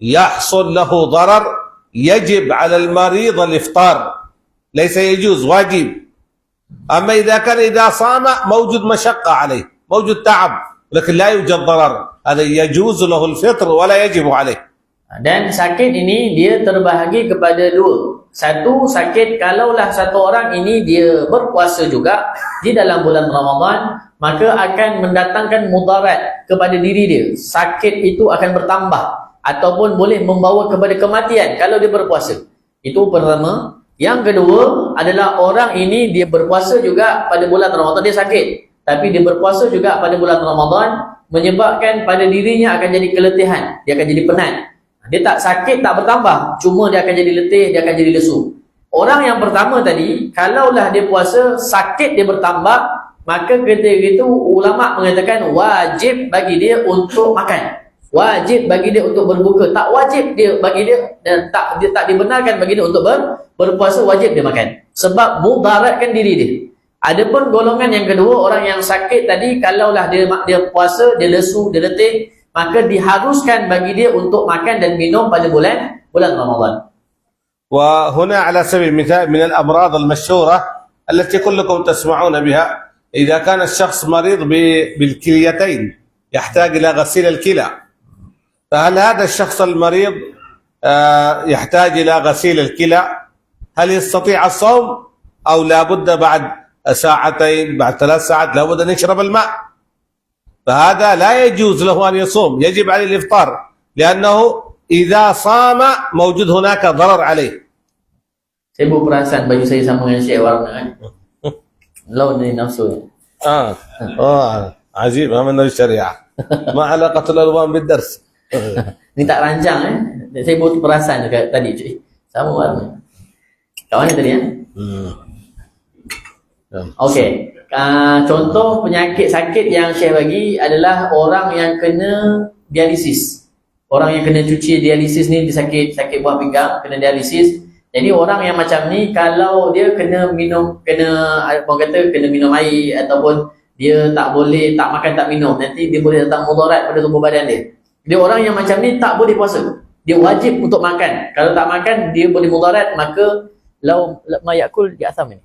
يحصل له ضرر يجب على المريض الإفطار، ليس يجوز، واجب. أما إذا صام موجود مشقة عليه، موجود تعب، لكن لا يوجد ضرر، هذا يجوز له الفطر ولا يجب عليه. Dan sakit ini dia terbahagi kepada dua. Satu, sakit kalaulah satu orang ini dia berpuasa juga di dalam bulan Ramadan, maka akan mendatangkan mudarat kepada diri dia. Sakit itu akan bertambah ataupun boleh membawa kepada kematian kalau dia berpuasa. Itu pertama. Yang kedua adalah orang ini dia berpuasa juga pada bulan Ramadan, dia sakit, tapi dia berpuasa juga pada bulan Ramadan, menyebabkan pada dirinya akan jadi keletihan, dia akan jadi penat. Dia tak sakit, tak bertambah, cuma dia akan jadi letih, dia akan jadi lesu. Orang yang pertama tadi, kalaulah dia puasa, sakit dia bertambah, maka ketika itu ulama mengatakan wajib bagi dia untuk makan, wajib bagi dia untuk berbuka, tak wajib dia bagi dia, dan tak dibenarkan bagi dia untuk berpuasa, wajib dia makan sebab mudaratkan diri dia. Adapun golongan yang kedua, orang yang sakit tadi, kalaulah dia puasa, dia lesu, dia letih, maka diharuskan bagi dia untuk makan dan minum pada bulan Ramadan. وهنا على سبيل المثال من الأمراض المشهورة التي كلكم تسمعون بها، إذا كان الشخص مريض بالكليتين يحتاج إلى غسيل الكلى، فهل هذا الشخص المريض يحتاج إلى غسيل الكلى؟ هل يستطيع الصوم أو لا بد بعد ساعتين، بعد 3 ساعات لا بد أن يشرب الماء؟ فهذا لا يجوز له أن يصوم، يجب عليه الإفطار، لأنه إذا صام موجود هناك ضرر عليه. Saya berperasan baju saya sama dengan Syekh warna kan. Lawan dari nafsu. عجيب، ما من الشريعة. ما علاقة الألوان بالدرس؟ Ni tak rancang Saya berperasan dekat tadi cuy. Sama warna. Kat mana tadi Okey. Contoh penyakit sakit yang Syekh bagi adalah orang yang kena dialisis. Orang yang kena cuci dialisis ni, dia sakit buah pinggang, kena dialisis. Jadi orang yang macam ni, kalau dia kena minum air, ataupun dia tak boleh tak makan tak minum, nanti dia boleh datang mudarat pada tubuh badan dia. Dia orang yang macam ni tak boleh puasa, dia wajib untuk makan. Kalau tak makan dia boleh mudarat, maka lau ma yakul ya'tham ni.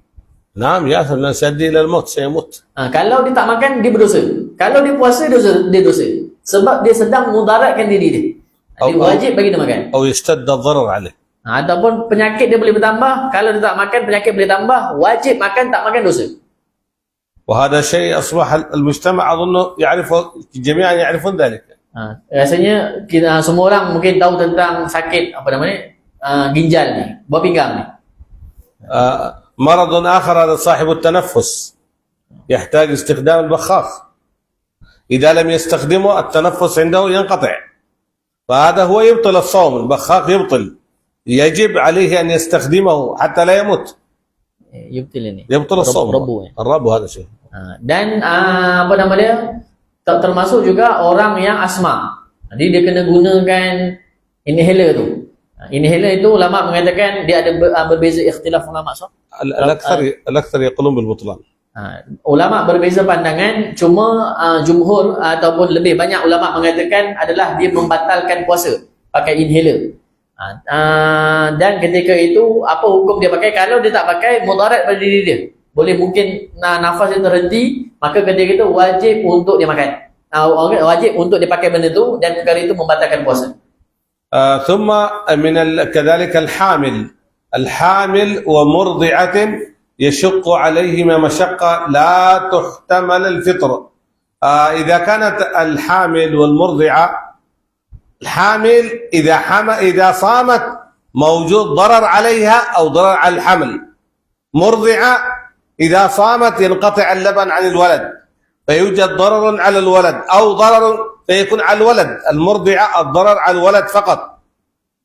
نعم يأثم، لن سيؤدي إلى الموت، سيموت. Kalau dia tak makan dia berdosa. Kalau dia puasa dia dosa. Sebab dia sedang mudaratkan diri dia. Jadi wajib bagi dia makan. أو يشتد الضرر عليه. Ataupun penyakit dia boleh bertambah, kalau dia tak makan penyakit boleh tambah, wajib makan, tak makan dosa. وهذا شيء أصبح المجتمع أظن يعرفه جميعا يعرفون ذلك. Rasanya kita semua orang mungkin tahu tentang sakit apa namanya ginjal ni, buah pinggang ni. مرض آخر هذا صاحب التنفس يحتاج استخدام البخاخ، إذا لم يستخدمه التنفس عنده ينقطع، فهذا هو يبطل الصوم، البخاخ يبطل، يجب عليه أن يستخدمه حتى لا يموت. يبطل الصوم. الربو هذا شيء. Dan apa nama dia, termasuk juga orang yang asma, jadi dia kena gunakan inhaler tu. Inhaler itu ulama mengatakan dia ada berbeza ikhtilaf ulama. الأكثر يقولون بالبطلان. Ulama berbeza pandangan, cuma jumhur ataupun lebih banyak ulama mengatakan adalah dia membatalkan puasa pakai inhaler. Dan ketika itu apa hukum dia pakai? Kalau dia tak pakai, mudarat pada diri dia, boleh mungkin nafas dia terhenti, maka ketika itu wajib untuk dia makan, wajib untuk dia pakai benda tu, dan perkara itu membatalkan puasa. ثم من كذلك الحامل ومرضعة يشق عليهما مشقة لا تحتمل الفطر. إذا كانت الحامل والمرضعة، الحامل إذا صامت موجود ضرر عليها أو ضرر على الحمل. مرضعة إذا صامت ينقطع اللبن عن الولد فيوجد ضرر على الولد أو ضرر فيكون على الولد. المرضعة الضرر على الولد فقط،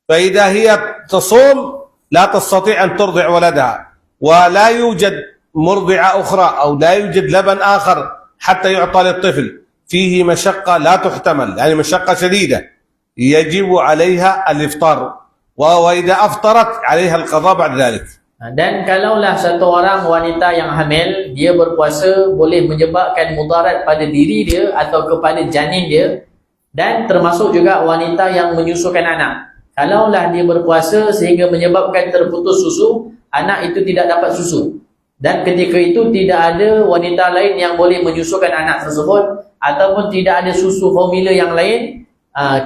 فإذا هي تصوم لا تستطيع أن ترضع ولدها، ولا يوجد مرضعة أخرى أو لا يوجد لبن آخر حتى يعطى للطفل، فيه مشقة لا تحتمل، يعني مشقة شديدة، يجب عليها الإفطار، وإذا أفطرت عليها القضاء بعد ذلك. Dan kalaulah satu orang wanita yang hamil, dia berpuasa boleh menyebabkan mudarat pada diri dia atau kepada janin dia, dan termasuk juga wanita yang menyusukan anak. Kalaulah dia berpuasa sehingga menyebabkan terputus susu, anak itu tidak dapat susu, dan ketika itu tidak ada wanita lain yang boleh menyusukan anak tersebut, ataupun tidak ada susu formula yang lain,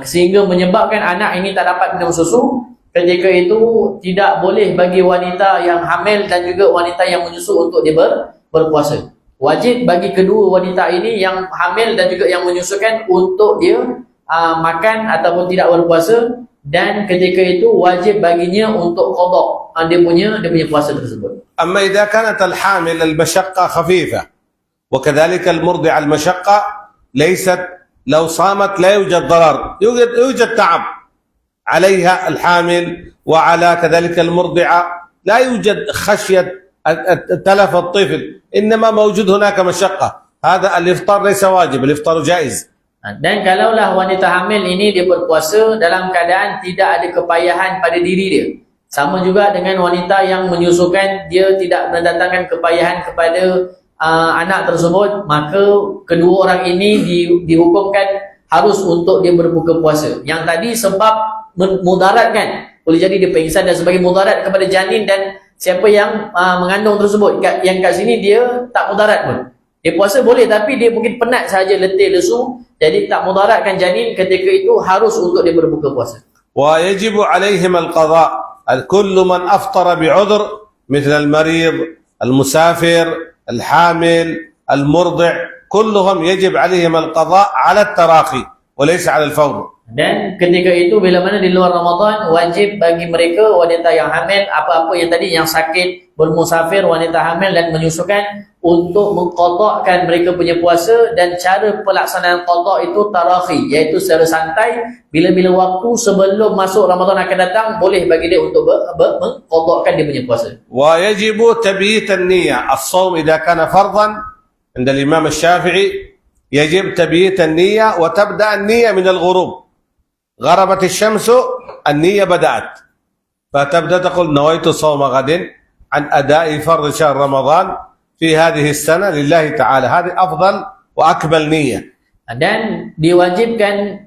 sehingga menyebabkan anak ini tak dapat minum susu, ketika itu tidak boleh bagi wanita yang hamil dan juga wanita yang menyusu untuk dia berpuasa. Wajib bagi kedua wanita ini, yang hamil dan juga yang menyusukan, untuk dia makan ataupun tidak berpuasa, dan ketika itu wajib baginya untuk qada dia punya puasa tersebut. أما إذا كانت الحامل المشقة خفيفة وكذلك المرضع المشقة ليست، لو صامت لا يوجد ضرر، يوجد تعب عليها الحامل وعلى كذلك المرضعة، لا يوجد خشية تلف الطفل، إنما موجود هناك مشقة، هذا الإفطار ليس واجب، الإفطار جائز. Dan kalaulah wanita hamil ini dia berpuasa dalam keadaan tidak ada kepayahan pada diri dia, sama juga dengan wanita yang menyusukan, dia tidak mendatangkan kepayahan kepada anak tersebut, maka kedua orang ini dihukumkan harus untuk dia berbuka puasa. Yang tadi sebab mudaratkan, boleh jadi dia pingsan dan sebagai mudarat kepada janin dan siapa yang mengandung tersebut. Yang kat sini dia tak mudarat pun, dia puasa boleh, tapi dia mungkin penat saja, letih, lesu, jadi tak mudaratkan janin, ketika itu harus untuk dia berbuka puasa. ويجب عليهم القضاء، كل من أفطر بعذر مثل المريض، المسافر، الحامل، المرضع، كلهم يجب عليهم القضاء على التراخي وليس على الفور. Dan ketika itu bila mana di luar Ramadan, wajib bagi mereka wanita yang hamil, apa-apa yang tadi, yang sakit, bermusafir, wanita hamil dan menyusukan, untuk mengqadakkan mereka punya puasa. Dan cara pelaksanaan qada itu tarakhi, iaitu secara santai, bila-bila waktu sebelum masuk Ramadan akan datang, boleh bagi dia untuk mengqadakkan dia punya puasa. ويجب تبييت النية، الصوم إذا كان فرضا عند الإمام الشافعي يجب تبييت النية، وتبدأ النية من الغروب، غربت الشمس النية بدأت، فتبدأ تقول نويت صوم غد عن أداء فرض شهر رمضان في هذه السنة لله تعالى، هذه أفضل وأكمل نية. Dan diwajibkan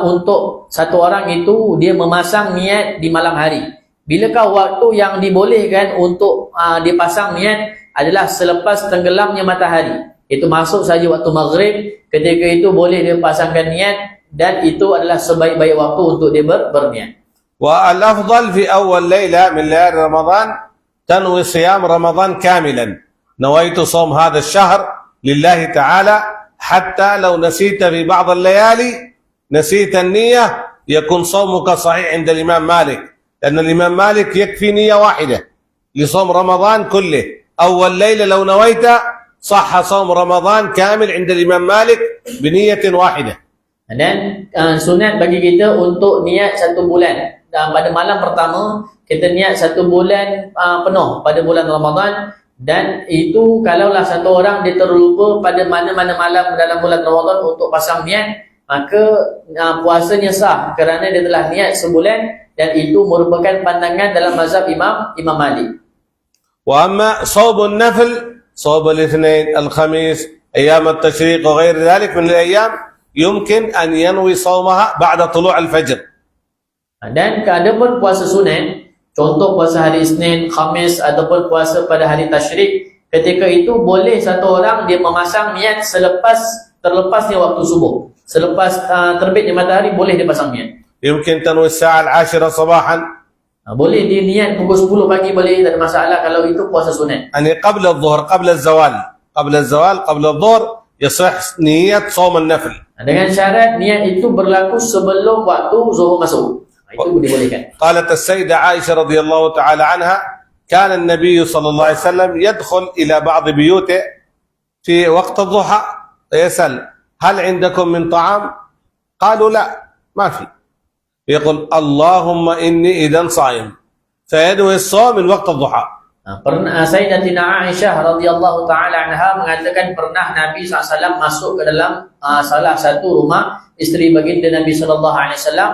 untuk satu orang itu dia memasang niat di malam hari. Bilakah waktu yang dibolehkan untuk dipasang niat adalah selepas tenggelamnya matahari. Itu masuk saja waktu maghrib, ketika itu boleh dia pasangkan niat. dan itu adalah sebaik-baik waktu untuk dia berniat. والأفضل في أول ليلة من ليالي رمضان تنوي صيام رمضان كاملا. نويت صوم هذا الشهر لله تعالى، حتى لو نسيت في بعض الليالي نسيت النية يكون صومك صحيح عند الإمام مالك، لأن الإمام مالك يكفي نية واحدة لصوم رمضان كله. أول ليلة لو نويت صح صوم رمضان كامل عند الإمام مالك بنية واحدة. Dan sunat bagi kita untuk niat 1 bulan. Dan pada malam pertama kita niat 1 bulan penuh pada bulan Ramadan, dan itu kalaulah satu orang dia terlupa pada mana-mana malam dalam bulan Ramadan untuk pasang niat, maka puasanya sah kerana dia telah niat sebulan, dan itu merupakan pandangan dalam mazhab Imam Malik. وأما صوم النفل صوم الاثنين الخميس أيام التشريق وغير ذلك من الأيام يمكن أن ينوي صومها بعد طلوع الفجر. Dan adapun puasa sunat, contoh puasa hari Isnin, Khamis ataupun puasa pada hari Tasyrik, ketika itu boleh satu orang dia memasang niat terlepasnya waktu subuh. Selepas terbitnya matahari boleh dia pasang niat. يمكن تنوي الساعة 10 صباحا. Boleh dia niat pukul 10 pagi boleh, tak ada masalah kalau itu puasa sunat. يعني قبل الظهر قبل الزوال قبل الظهر يصح نية صوم النفل. Dengan syarat niat itu berlaku sebelum waktu zuhur masuk. Itu dibolehkan. قالت السيدة عائشة رضي الله تعالى عنها كان النبي صلى الله عليه وسلم يدخل إلى بعض بيوته في وقت الضحى يسأل هل عندكم من طعام؟ قالوا لا ما في، يقول اللهم إني إذا صائم، فينوي الصوم من وقت الضحى. Pernah Sayyidatina Aisyah radhiyallahu taala anha mengatakan pernah Nabi SAW masuk ke dalam salah satu rumah isteri baginda Nabi sallallahu alaihi wasallam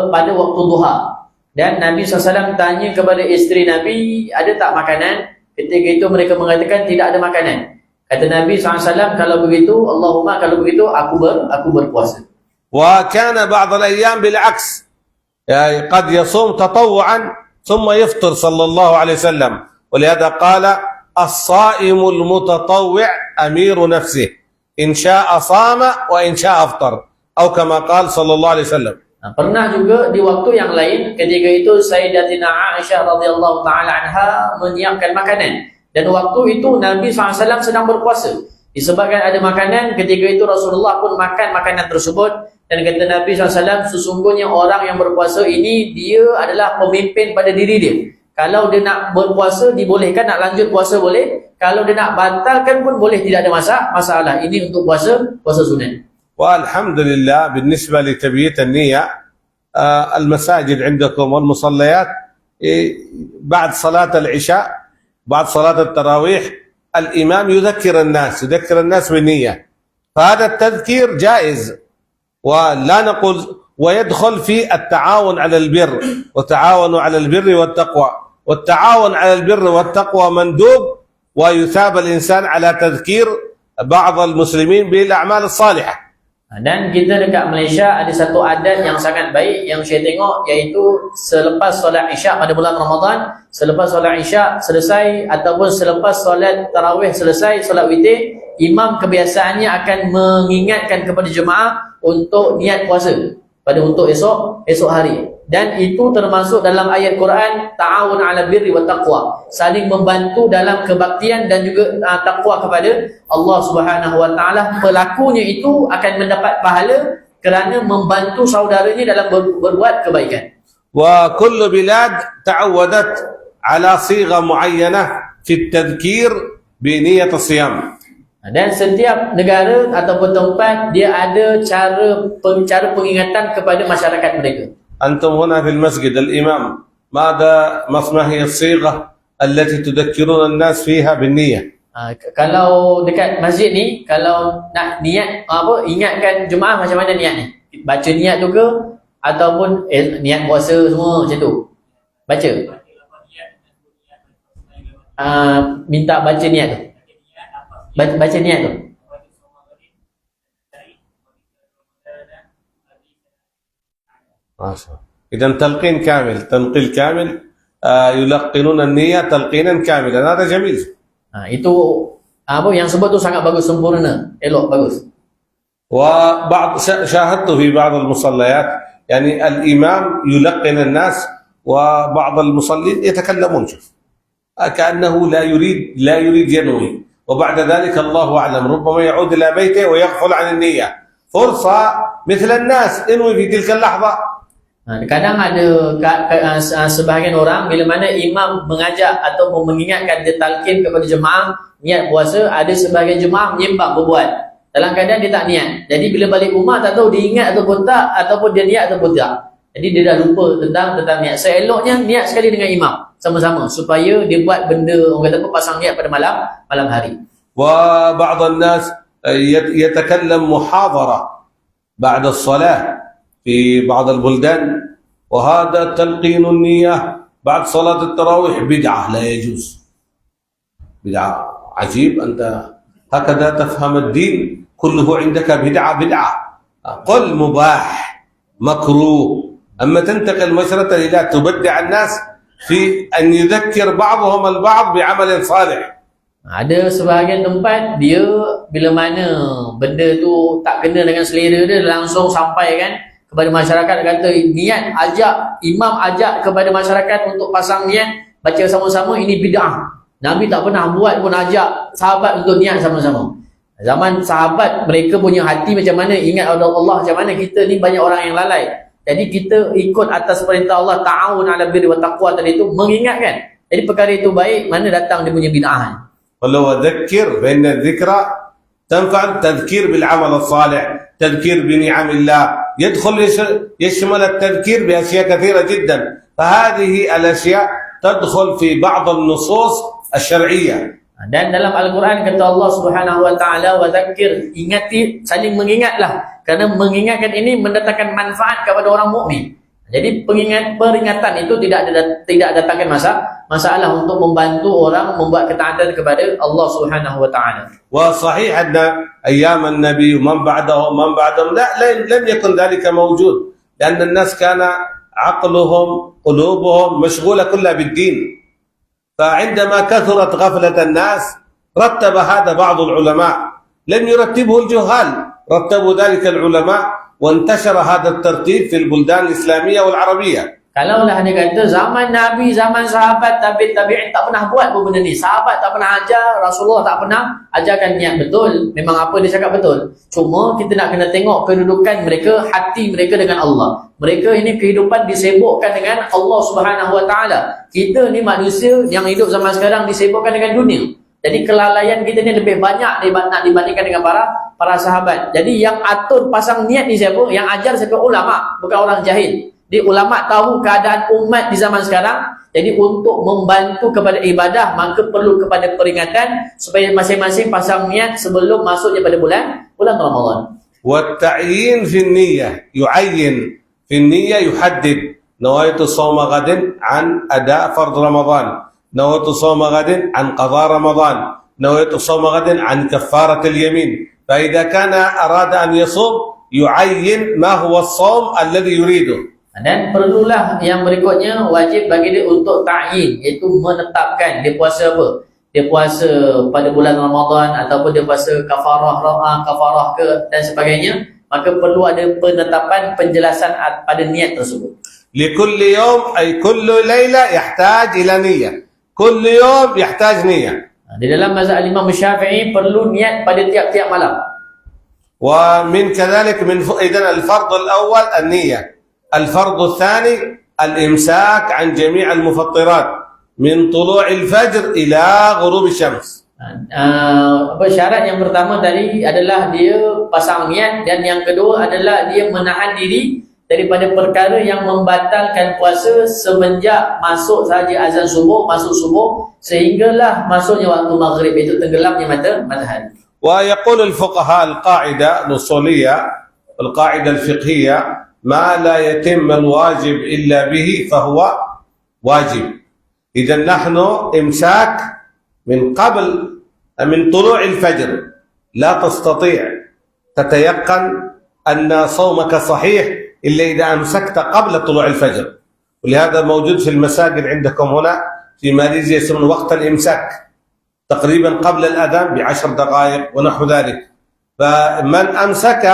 pada waktu duha, dan Nabi SAW tanya kepada isteri Nabi, ada tak makanan? Ketika itu mereka mengatakan tidak ada makanan. Kata Nabi SAW, kalau begitu Allahumma, kalau begitu aku berpuasa. وكان بعض الأيام بالعكس، يعني قد يصوم تطوعا ثم يفطر صلى الله عليه وسلم، ولهذا قال الصائم المتطوع أمير نفسه إن شاء صام وإن شاء أفطر، أو كما قال صلى الله عليه وسلم. Pernah juga di waktu yang lain, ketika itu Sayyidatina Aisyah radhiyallahu taala anha menyiapkan makanan, dan waktu itu Nabi SAW sedang berpuasa. Disebabkan ada makanan, ketika itu Rasulullah pun makan makanan tersebut, dan kata Nabi SAW, sesungguhnya orang yang berpuasa ini dia adalah pemimpin pada diri dia. Kalau dia nak berpuasa dibolehkan, nak lanjut puasa boleh, kalau dia nak batalkan pun boleh, tidak ada masalah. Ini untuk puasa sunat. والحمد لله بالنسبة لتبييت النية المساجد عندكم والمصليات بعد صلاة العشاء بعد صلاة التراويح الإمام يذكر الناس بالنية، فهذا التذكير جائز، ولا نقول ويدخل في التعاون على البر، وتعاونوا على البر والتقوى، والتعاون على البر والتقوى مندوب، ويثاب الإنسان على تذكير بعض المسلمين بالأعمال الصالحة. Dan kita dekat Malaysia ada satu adat yang sangat baik yang saya tengok, iaitu selepas solat Isyak pada bulan Ramadan, selepas solat Isyak selesai ataupun selepas solat tarawih selesai, solat witir, imam kebiasaannya akan mengingatkan kepada jemaah untuk niat puasa untuk esok hari. Dan itu termasuk dalam ayat Quran, ta'awun 'ala birri wat taqwa, saling membantu dalam kebaktian dan juga takwa kepada Allah Subhanahu wa taala. Pelakunya itu akan mendapat pahala kerana membantu saudaranya dalam berbuat kebaikan. وكل بلاد تعودت على صيغة معينة في التذكير بنية الصيام. Dan setiap negara ataupun tempat dia ada cara pengingatan kepada masyarakat mereka. أنتم هنا في المسجد الإمام ما هي الصيغة التي تذكرون الناس فيها بالنية؟ Kalau dekat masjid ni, kalau nak niat ingatkan jemaah macam mana niat ni? Baca niat tu ke ataupun niat puasa semua macam tu? Baca. Minta baca niat tu. Baca niat tu. إذا تنقيل كامل يلقنون النية تلقينا كاملا، هذا جميل. Itu yang sebut tu sangat bagus, sempurna, elok, bagus. وبعض شاهدت في بعض المصليات يعني الإمام يلقن الناس وبعض المصلين يتكلمون، شوف كأنه لا يريد ينوي، وبعد ذلك الله أعلم ربما يعود إلى بيته ويغفل عن النية. فرصة مثل الناس انوي في تلك اللحظة. Kadang ada sebahagian orang bila mana imam mengajak ataupun mengingatkan dia talqin kepada jemaah niat puasa, ada sebahagian jemaah menyembang berbuat dalam keadaan dia tak niat. Jadi bila balik rumah tak tahu dia ingat ataupun tak, ataupun dia niat ataupun tak. Jadi dia dah lupa tentang niat. Seeloknya niat sekali dengan imam sama-sama supaya dia buat benda orang kata apa, pasang niat pada malam hari. وبعض الناس يتكلم محاضرة بعد الصلاة في بعض البلدان، وهذا تلقين النية بعد صلاة التراويح بدعة لا يجوز. بدعة عجيب، أنت هكذا تفهم الدين كله عندك بدعة. قل مباح مكروه، أما تنتقل مسيرة إلى تبدع الناس في أن يذكر بعضهم البعض بعمل صالح. Ada sebahagian tempat dia bila mana benda tu tak kena dengan selera dia, langsung sampaikan kepada masyarakat, kata niat imam ajak kepada masyarakat untuk pasang niat baca sama-sama, ini bid'ah. Nabi tak pernah buat pun ajak sahabat untuk niat sama-sama. Zaman sahabat mereka punya hati macam mana, ingat Allah macam mana. Kita ni banyak orang yang lalai. Jadi kita ikut atas perintah Allah, ta'awun 'alal birri wat taqwa tadi itu, mengingatkan. Jadi perkara itu baik, mana datang dia punya bid'ah. ولو ذكر فإن الذكرى تنفع، تذكير بالعمل الصالح، تذكير بنعم الله، يشمل التذكير بأشياء كثيرة جدا. فهذه الأشياء تدخل في بعض النصوص الشرعية. Dan dalam Al-Quran kata Allah Subhanahu wa taala, wa dzakir, ingati, saling mengingatlah, kerana mengingatkan ini mendatangkan manfaat kepada orang mukmin. Jadi peringatan itu tidak datangkan masalah untuk membantu orang membuat ketaatan kepada Allah Subhanahu wa taala. وصحيح أن أيام النبي ومن بعدهم لم يكن ذلك موجود، لأن الناس كان عقلهم قلوبهم مشغولة كلها بالدين. فعندما كثرت غفلة الناس رتب هذا بعض العلماء، لم يرتبه الجهال، رتبوا ذلك العلماء وانتشر هذا الترتيب في البلدان الإسلامية والعربية. Kalaulah dia kata zaman Nabi, zaman sahabat, tabi'in tak pernah buat pun benda ni, sahabat tak pernah ajar, Rasulullah tak pernah ajarkan niat, betul, memang apa dia cakap betul. Cuma kita nak kena tengok kedudukan mereka, hati mereka dengan Allah. Mereka ini kehidupan disibukkan dengan Allah Subhanahu wa taala. Kita ni manusia yang hidup zaman sekarang disibukkan dengan dunia. Jadi kelalaian kita ni lebih banyak nak dibandingkan dengan para sahabat. Jadi yang atur pasang niat ni siapa? Yang ajar siapa? Ulama, bukan orang jahil. Di ulama tahu keadaan umat di zaman sekarang. Jadi untuk membantu kepada ibadah, maka perlu kepada peringatan supaya masing-masing pasang niat sebelum masuknya pada bulan Ramadan. والتعيين في النية، يعين في النية، يحدد نويت صوم غد عن أداء فرض رمضان، نويت صوم غد عن قضاء رمضان، نويت صوم غد عن كفارة اليمين. فإذا كان أراد أن يصوم يعين ما هو الصوم الذي يريده. Dan perlulah yang berikutnya, wajib bagi dia untuk ta'yin, iaitu menetapkan dia puasa apa. Dia puasa pada bulan Ramadan ataupun dia puasa kafarah ke dan sebagainya. Maka perlu ada penetapan, penjelasan pada niat tersebut. لكل يوم أي كل ليلة يحتاج إلى نية، كل يوم يحتاج نية. Di dalam mazhab Imam Syafi'i perlu niat pada tiap-tiap malam. ومن كذلك إذن الفرض الأول النية، الفرض الثاني الإمساك عن جميع المفطرات من طلوع الفجر إلى غروب الشمس. Syarat yang pertama tadi adalah dia pasang niat, dan yang kedua adalah dia menahan diri daripada perkara yang membatalkan puasa semenjak masuk sahaja azan subuh, masuk subuh sehinggalah masuknya waktu maghrib, itu tenggelamnya matahari. ويقول الفقهاء القاعدة الأصولية القاعدة الفقهية ما لا يتم الواجب إلا به فهو واجب. إذا نحن إمساك من طلوع الفجر، لا تستطيع تتيقن أن صومك صحيح إلا إذا أمسكت قبل طلوع الفجر. ولهذا موجود في المساجد عندكم هنا في ماليزيا يسمون وقت الإمساك، تقريبا قبل الأذان ب10 دقائق ونحو ذلك. فمن أمسك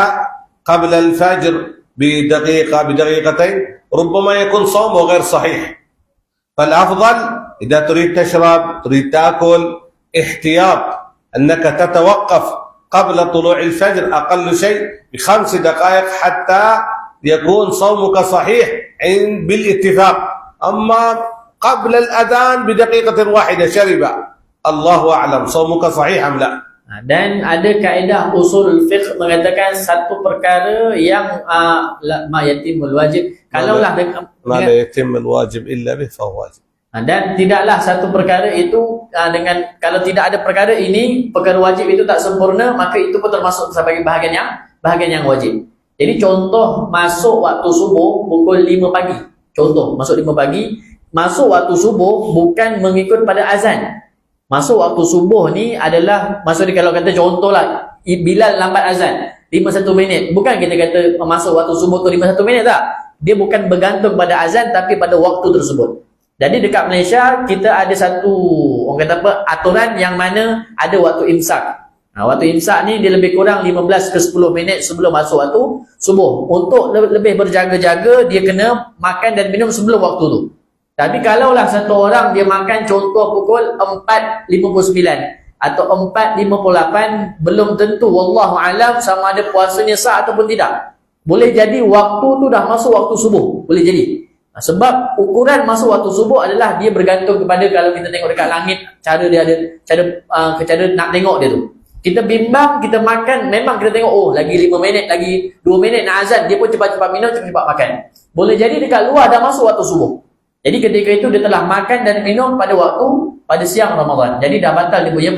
قبل الفجر بدقيقة بدقيقتين ربما يكون صومه غير صحيح. فالأفضل إذا تريد تشرب تريد تأكل احتياط أنك تتوقف قبل طلوع الفجر أقل شيء ب5 دقائق حتى يكون صومك صحيح بالاتفاق. أما قبل الأذان بدقيقة واحدة شرب، الله أعلم صومك صحيح أم لا. Dan ada kaedah usul fiqh mengatakan satu perkara yang ma yatimul wajib, kalaulah ما لا يتم الواجب إلا به فهو واجب. dan tidaklah satu perkara itu dengan, kalau tidak ada perkara ini, perkara wajib itu tak sempurna, maka itu pun termasuk sebagai bahagian yang wajib. Jadi contoh masuk waktu subuh pukul 5 pagi. Contoh masuk 5 pagi, masuk waktu subuh bukan mengikut pada azan. Masuk waktu subuh ni adalah, maksudnya kalau kata contohlah Bilal lambat azan 51 minit, bukan kita kata masuk waktu subuh tu 51 minit tak. Dia bukan bergantung pada azan tapi pada waktu tersebut. Jadi dekat Malaysia kita ada satu, orang kata apa, aturan yang mana ada waktu imsak. Waktu imsak ni dia lebih kurang 15 ke 10 minit sebelum masuk waktu subuh. Untuk lebih berjaga-jaga, dia kena makan dan minum sebelum waktu tu. Tapi kalaulah satu orang dia makan contoh pukul 4.59 atau 4.58, belum tentu, wallahu alam, sama ada puasanya sah ataupun tidak. Boleh jadi waktu tu dah masuk waktu subuh, boleh jadi. Sebab ukuran masuk waktu subuh adalah dia bergantung kepada, kalau kita tengok dekat langit, cara dia ada cara nak tengok dia tu. Kita bimbang, kita makan, memang kita tengok, oh lagi 5 minit, lagi 2 minit nak azan, dia pun cepat-cepat minum, cepat-cepat makan. Boleh jadi dekat luar dah masuk waktu subuh. Jadi ketika itu dia telah makan dan minum pada siang Ramadan. Jadi dah batal dia punya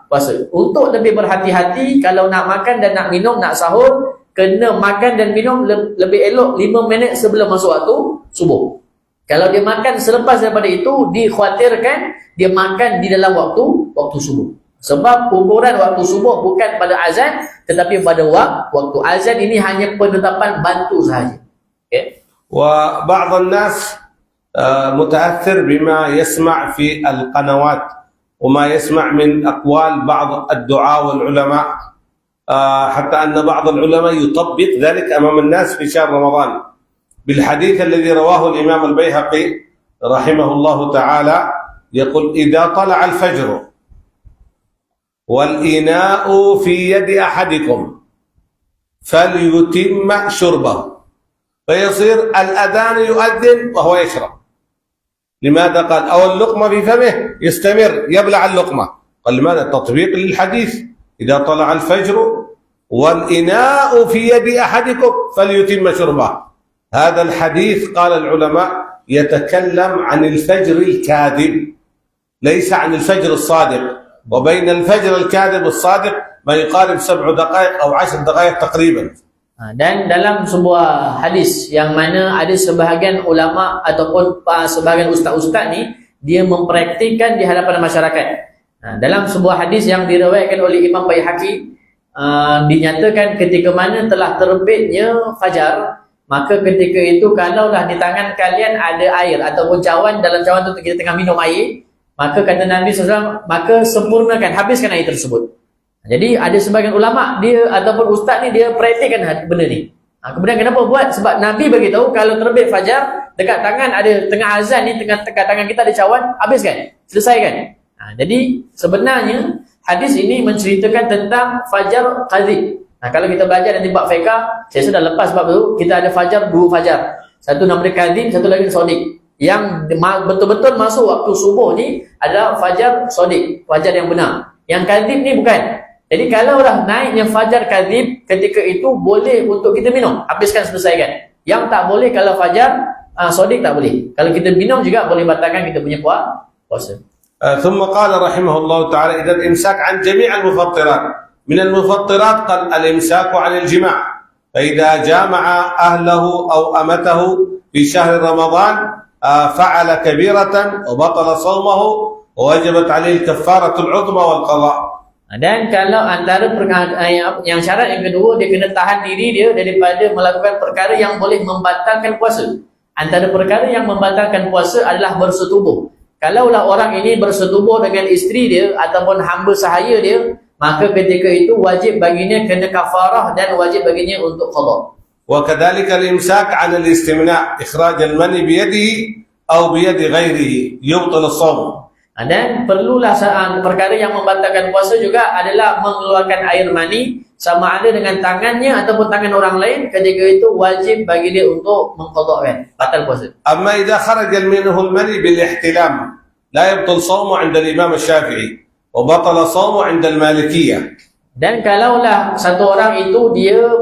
puasa. Untuk lebih berhati-hati, kalau nak makan dan nak minum, nak sahur, kena makan dan minum lebih elok 5 minit sebelum masuk waktu subuh. Kalau dia makan selepas daripada itu, dikhawatirkan dia makan di dalam waktu subuh. Sebab ukuran waktu subuh bukan pada azan, tetapi pada waktu azan. Ini hanya penetapan bantu sahaja. Okay? وبعض الناس متأثر بما يسمع في القنوات وما يسمع من أقوال بعض الدعاة والعلماء، حتى أن بعض العلماء يطبق ذلك أمام الناس في شهر رمضان بالحديث الذي رواه الإمام البيهقي رحمه الله تعالى، يقول: إذا طلع الفجر والإناء في يد أحدكم فليتم شربه، فيصير الأذان يؤذن وهو يشرب. لماذا؟ قال: أو اللقمة في فمه يستمر يبلع اللقمة. قال: لماذا؟ تطبيق للحديث: إذا طلع الفجر والإناء في يد أحدكم فليتم شربه. هذا الحديث قال العلماء يتكلم عن الفجر الكاذب، ليس عن الفجر الصادق. وبين الفجر الكاذب والصادق ما يقارب 7 دقائق أو 10 دقائق تقريبا. Dan dalam sebuah hadis yang mana ada sebahagian ulama ataupun sebahagian ustaz-ustaz ni, dia mempraktikkan di hadapan masyarakat. Dalam sebuah hadis yang diriwayatkan oleh Imam Baihaqi, dinyatakan ketika mana telah terbitnya fajar, maka ketika itu kalaulah di tangan kalian ada air ataupun cawan, dalam cawan tu kita tengah minum air, maka kata Nabi SAW, maka sempurnakan, habiskan air tersebut. Jadi ada sebagian ulama dia ataupun ustaz ni dia praktikkan benda ni. Kemudian kenapa buat? Sebab Nabi beritahu kalau terbit fajar, dekat tangan ada, tengah azan ni, dekat tangan kita ada cawan, habiskan, selesaikan. Jadi sebenarnya hadis ini menceritakan tentang fajar qadhib. Kalau kita belajar nanti bab fiqh, saya sudah lepas bab tu, kita ada fajar, 2 fajar. Satu nama dia qadhib, satu lagi sodik. Yang betul-betul masuk waktu subuh ni adalah fajar sodik, fajar yang benar. Yang qadhib ni bukan. Jadi kalaulah naiknya fajar kadhib, ketika itu boleh untuk kita minum, habiskan, selesaikan. Yang tak boleh kalau fajar sodik tak boleh. Kalau kita minum juga boleh batalkan kita punya puasa. ثم قال رحمه الله تعالى: إذا الإمساك عن جميع المفطرات. من المفطرات قال الإمساك عن الجماع، فإذا جامع أهله أو أمته في شهر رمضان فعل كبيرة وبطل صومه ووجبت عليه الكفارة العظمى والقضاء. Dan kalau antara yang syarat yang kedua, dia kena tahan diri dia daripada melakukan perkara yang boleh membatalkan puasa. Antara perkara yang membatalkan puasa adalah bersetubuh. Kalaulah orang ini bersetubuh dengan isteri dia ataupun hamba sahaya dia, maka ketika itu wajib baginya kena kafarah dan wajib baginya untuk qada. وكذلك الإمساك عن الاستمناء إخراج المني بيده أو بيد غيره يبطل الصوم. Dan perlulah perkara yang membatalkan puasa juga adalah mengeluarkan air mani sama ada dengan tangannya ataupun tangan orang lain. Ketika itu wajib bagi dia untuk mengqada'kan, batal puasa. أما إذا خرج منه المني بالاحتلام لا يبطل صومه عند الإمام الشافعي وبطل صومه عند المالكية. Dan kalaulah satu orang itu dia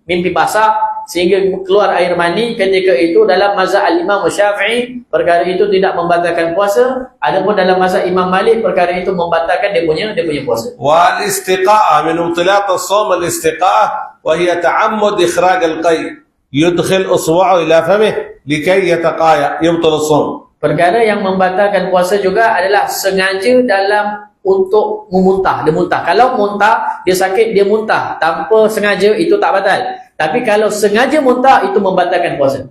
mimpi basah sehingga keluar air mani, ketika itu dalam mazhab al-Imam Syafi'i perkara itu tidak membatalkan puasa, adapun dalam mazhab Imam Malik perkara itu membatalkan dia punya puasa. والاستقاءة من مبطلات الصوم الاستقاءة وهي تعمد إخراج القيء يدخل إصبعه إلى فمه لكي يتقايا يبطل الصوم. Perkara yang membatalkan puasa juga adalah sengaja dalam untuk memuntah, dia muntah. Kalau muntah, dia sakit, dia muntah tanpa sengaja, itu tak batal. Tapi kalau sengaja muntah, itu membatalkan puasa.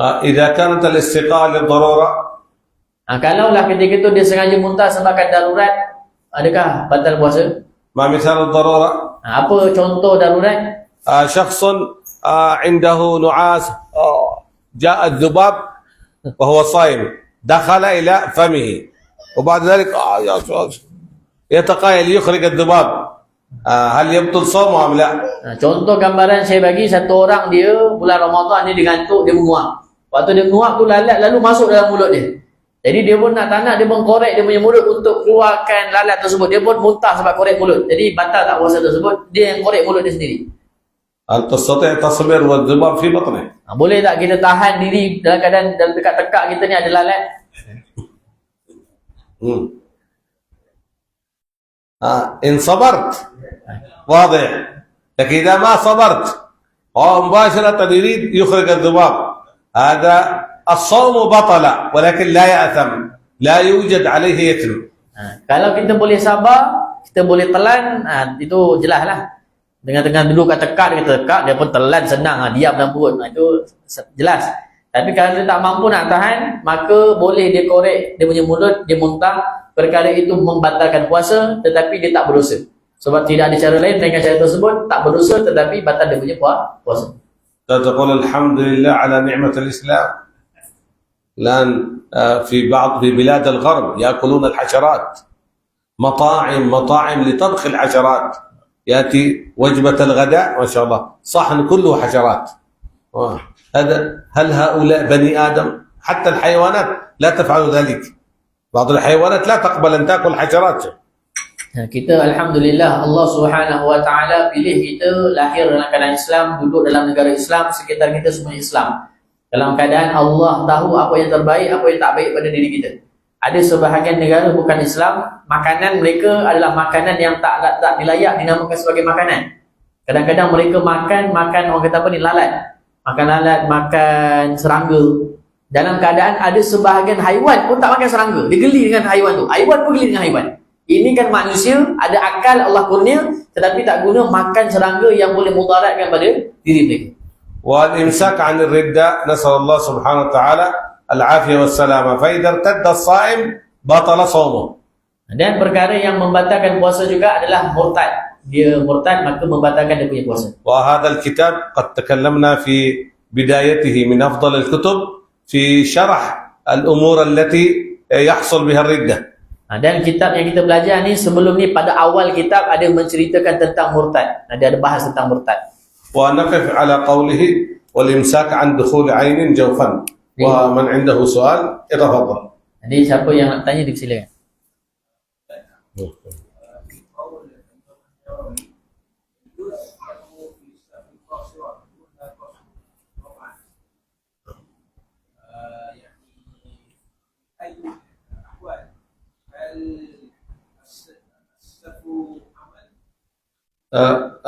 إذا كانت الاستقاءة للضرورة Kalaulah ketika itu dia sengaja muntah sebabkan darurat, adakah batal puasa? ما مثال الضرورة؟ Apa contoh darurat? شخص عنده نعاس جاء الذباب وهو صائم دخل إلى فمه وبعد ذلك يتقايل يخرج الذباب هل يبطل صومه أم لا؟ Contoh gambaran saya bagi, satu orang dia bulan Ramadan ni dia gantuk, dia menguap. Waktu dia menguap tu lalat lalu masuk dalam mulut dia. Jadi dia pun nak dia pun korek dia punya mulut untuk keluarkan lalat tersebut. Dia pun muntah sebab korek mulut. Jadi batal tak puasa tersebut? Dia yang korek mulut dia sendiri. هل تستطيع تصبر والذباب في بطنه؟ Boleh tak kita tahan diri dalam keadaan dalam dekat tekak kita ni ada lalat? إن صبرت واضح، لكن إذا ما صبرت مباشرة يريد يخرج الذباب هذا الصوم بطل ولكن لا يأثم، لا يوجد عليه إثم. Kalau kita boleh sabar, kita boleh telan, itu jelas lah. Dengan duduk kat tekak, dia tekak, dia pun telan senang, diam dalam perut, itu jelas. Tapi kalau dia tak mampu nak tahan, maka boleh dia korek dia punya mulut, dia muntah. Perkara itu membatalkan puasa, tetapi dia tak berdosa. Sebab tidak ada cara lain dengan cara tersebut, tak berdosa tetapi batal dia punya puasa. تقول الحمد لله على نعمة الإسلام. الآن في بلاد الغرب يأكلون الحشرات، مطاعم لطبخ الحشرات، يأتي وجبة الغداء ما شاء الله صحن كله حشرات. هل هؤلاء بني آدم؟ حتى الحيوانات لا تفعل ذلك. بعض الحيوانات لا تقبل أن تأكل حشرات. Kita Alhamdulillah, Allah Subhanahu Wa Taala pilih kita lahir dalam keadaan Islam, duduk dalam negara Islam, sekitar kita semua Islam. Dalam keadaan Allah tahu apa yang terbaik, apa yang tak baik pada diri kita. Ada sebahagian negara bukan Islam, makanan mereka adalah makanan yang tak dilayak dinamakan sebagai makanan. Kadang-kadang mereka makan orang kata apa ni, lalat. Makan lalat, makan serangga. Dalam keadaan ada sebahagian haiwan pun tak makan serangga. Dia geli dengan haiwan tu. Haiwan pun geli dengan haiwan. Ini kan manusia, ada akal Allah kurnia, tetapi tak guna makan serangga yang boleh mudaratkan pada diri mereka. والإمساك عن الردة نسأل الله سبحانه وتعالى العافية والسلامة فإذا ارتد الصائم بطل صومه. Dan perkara yang membatalkan puasa juga adalah murtad. Dia murtad maka membatalkan dia punya puasa. وهذا الكتاب قد تكلمنا في بدايته من أفضل الكتب في شرح الأمور التي يحصل بها الردة. Dan kitab yang kita belajar ni sebelum ni pada awal kitab ada menceritakan tentang murtad. Ada bahas tentang murtad. ونقف على قوله والإمساك عن دخول عين جوفا. ومن عنده سؤال يتفضل. Jadi siapa yang nak tanya silakan.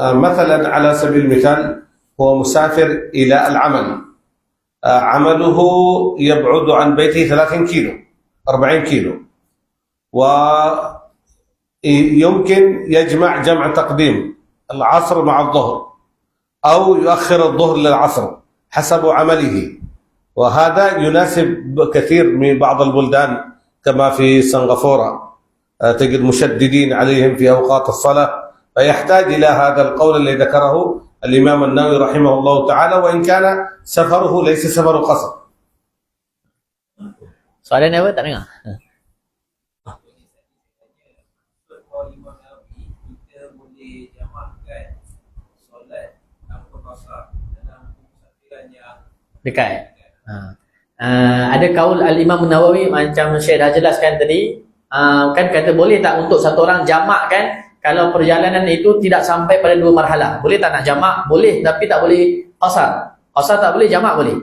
مثلا على سبيل المثال هو مسافر إلى العمل، عمله يبعد عن بيته 30 كيلو 40 كيلو، ويمكن يجمع جمع تقديم العصر مع الظهر أو يؤخر الظهر للعصر حسب عمله، وهذا يناسب كثير من بعض البلدان كما في سنغافورة. تجد مشددين عليهم في أوقات الصلاة، فيحتاج إلى هذا القول الذي ذكره الإمام النووي رحمه الله تعالى، وإن كان سفره ليس سفر قصر. Soalan apa? Tak dengar. Dekat. Ada kaul Al-Imam Nawawi macam Syekh dah jelaskan tadi, kan kata boleh tak untuk satu orang jamak kan kalau perjalanan itu tidak sampai pada 2 marhalah. Boleh tak nak jamak? Boleh, tapi tak boleh qasar. Qasar tak boleh, jamak boleh.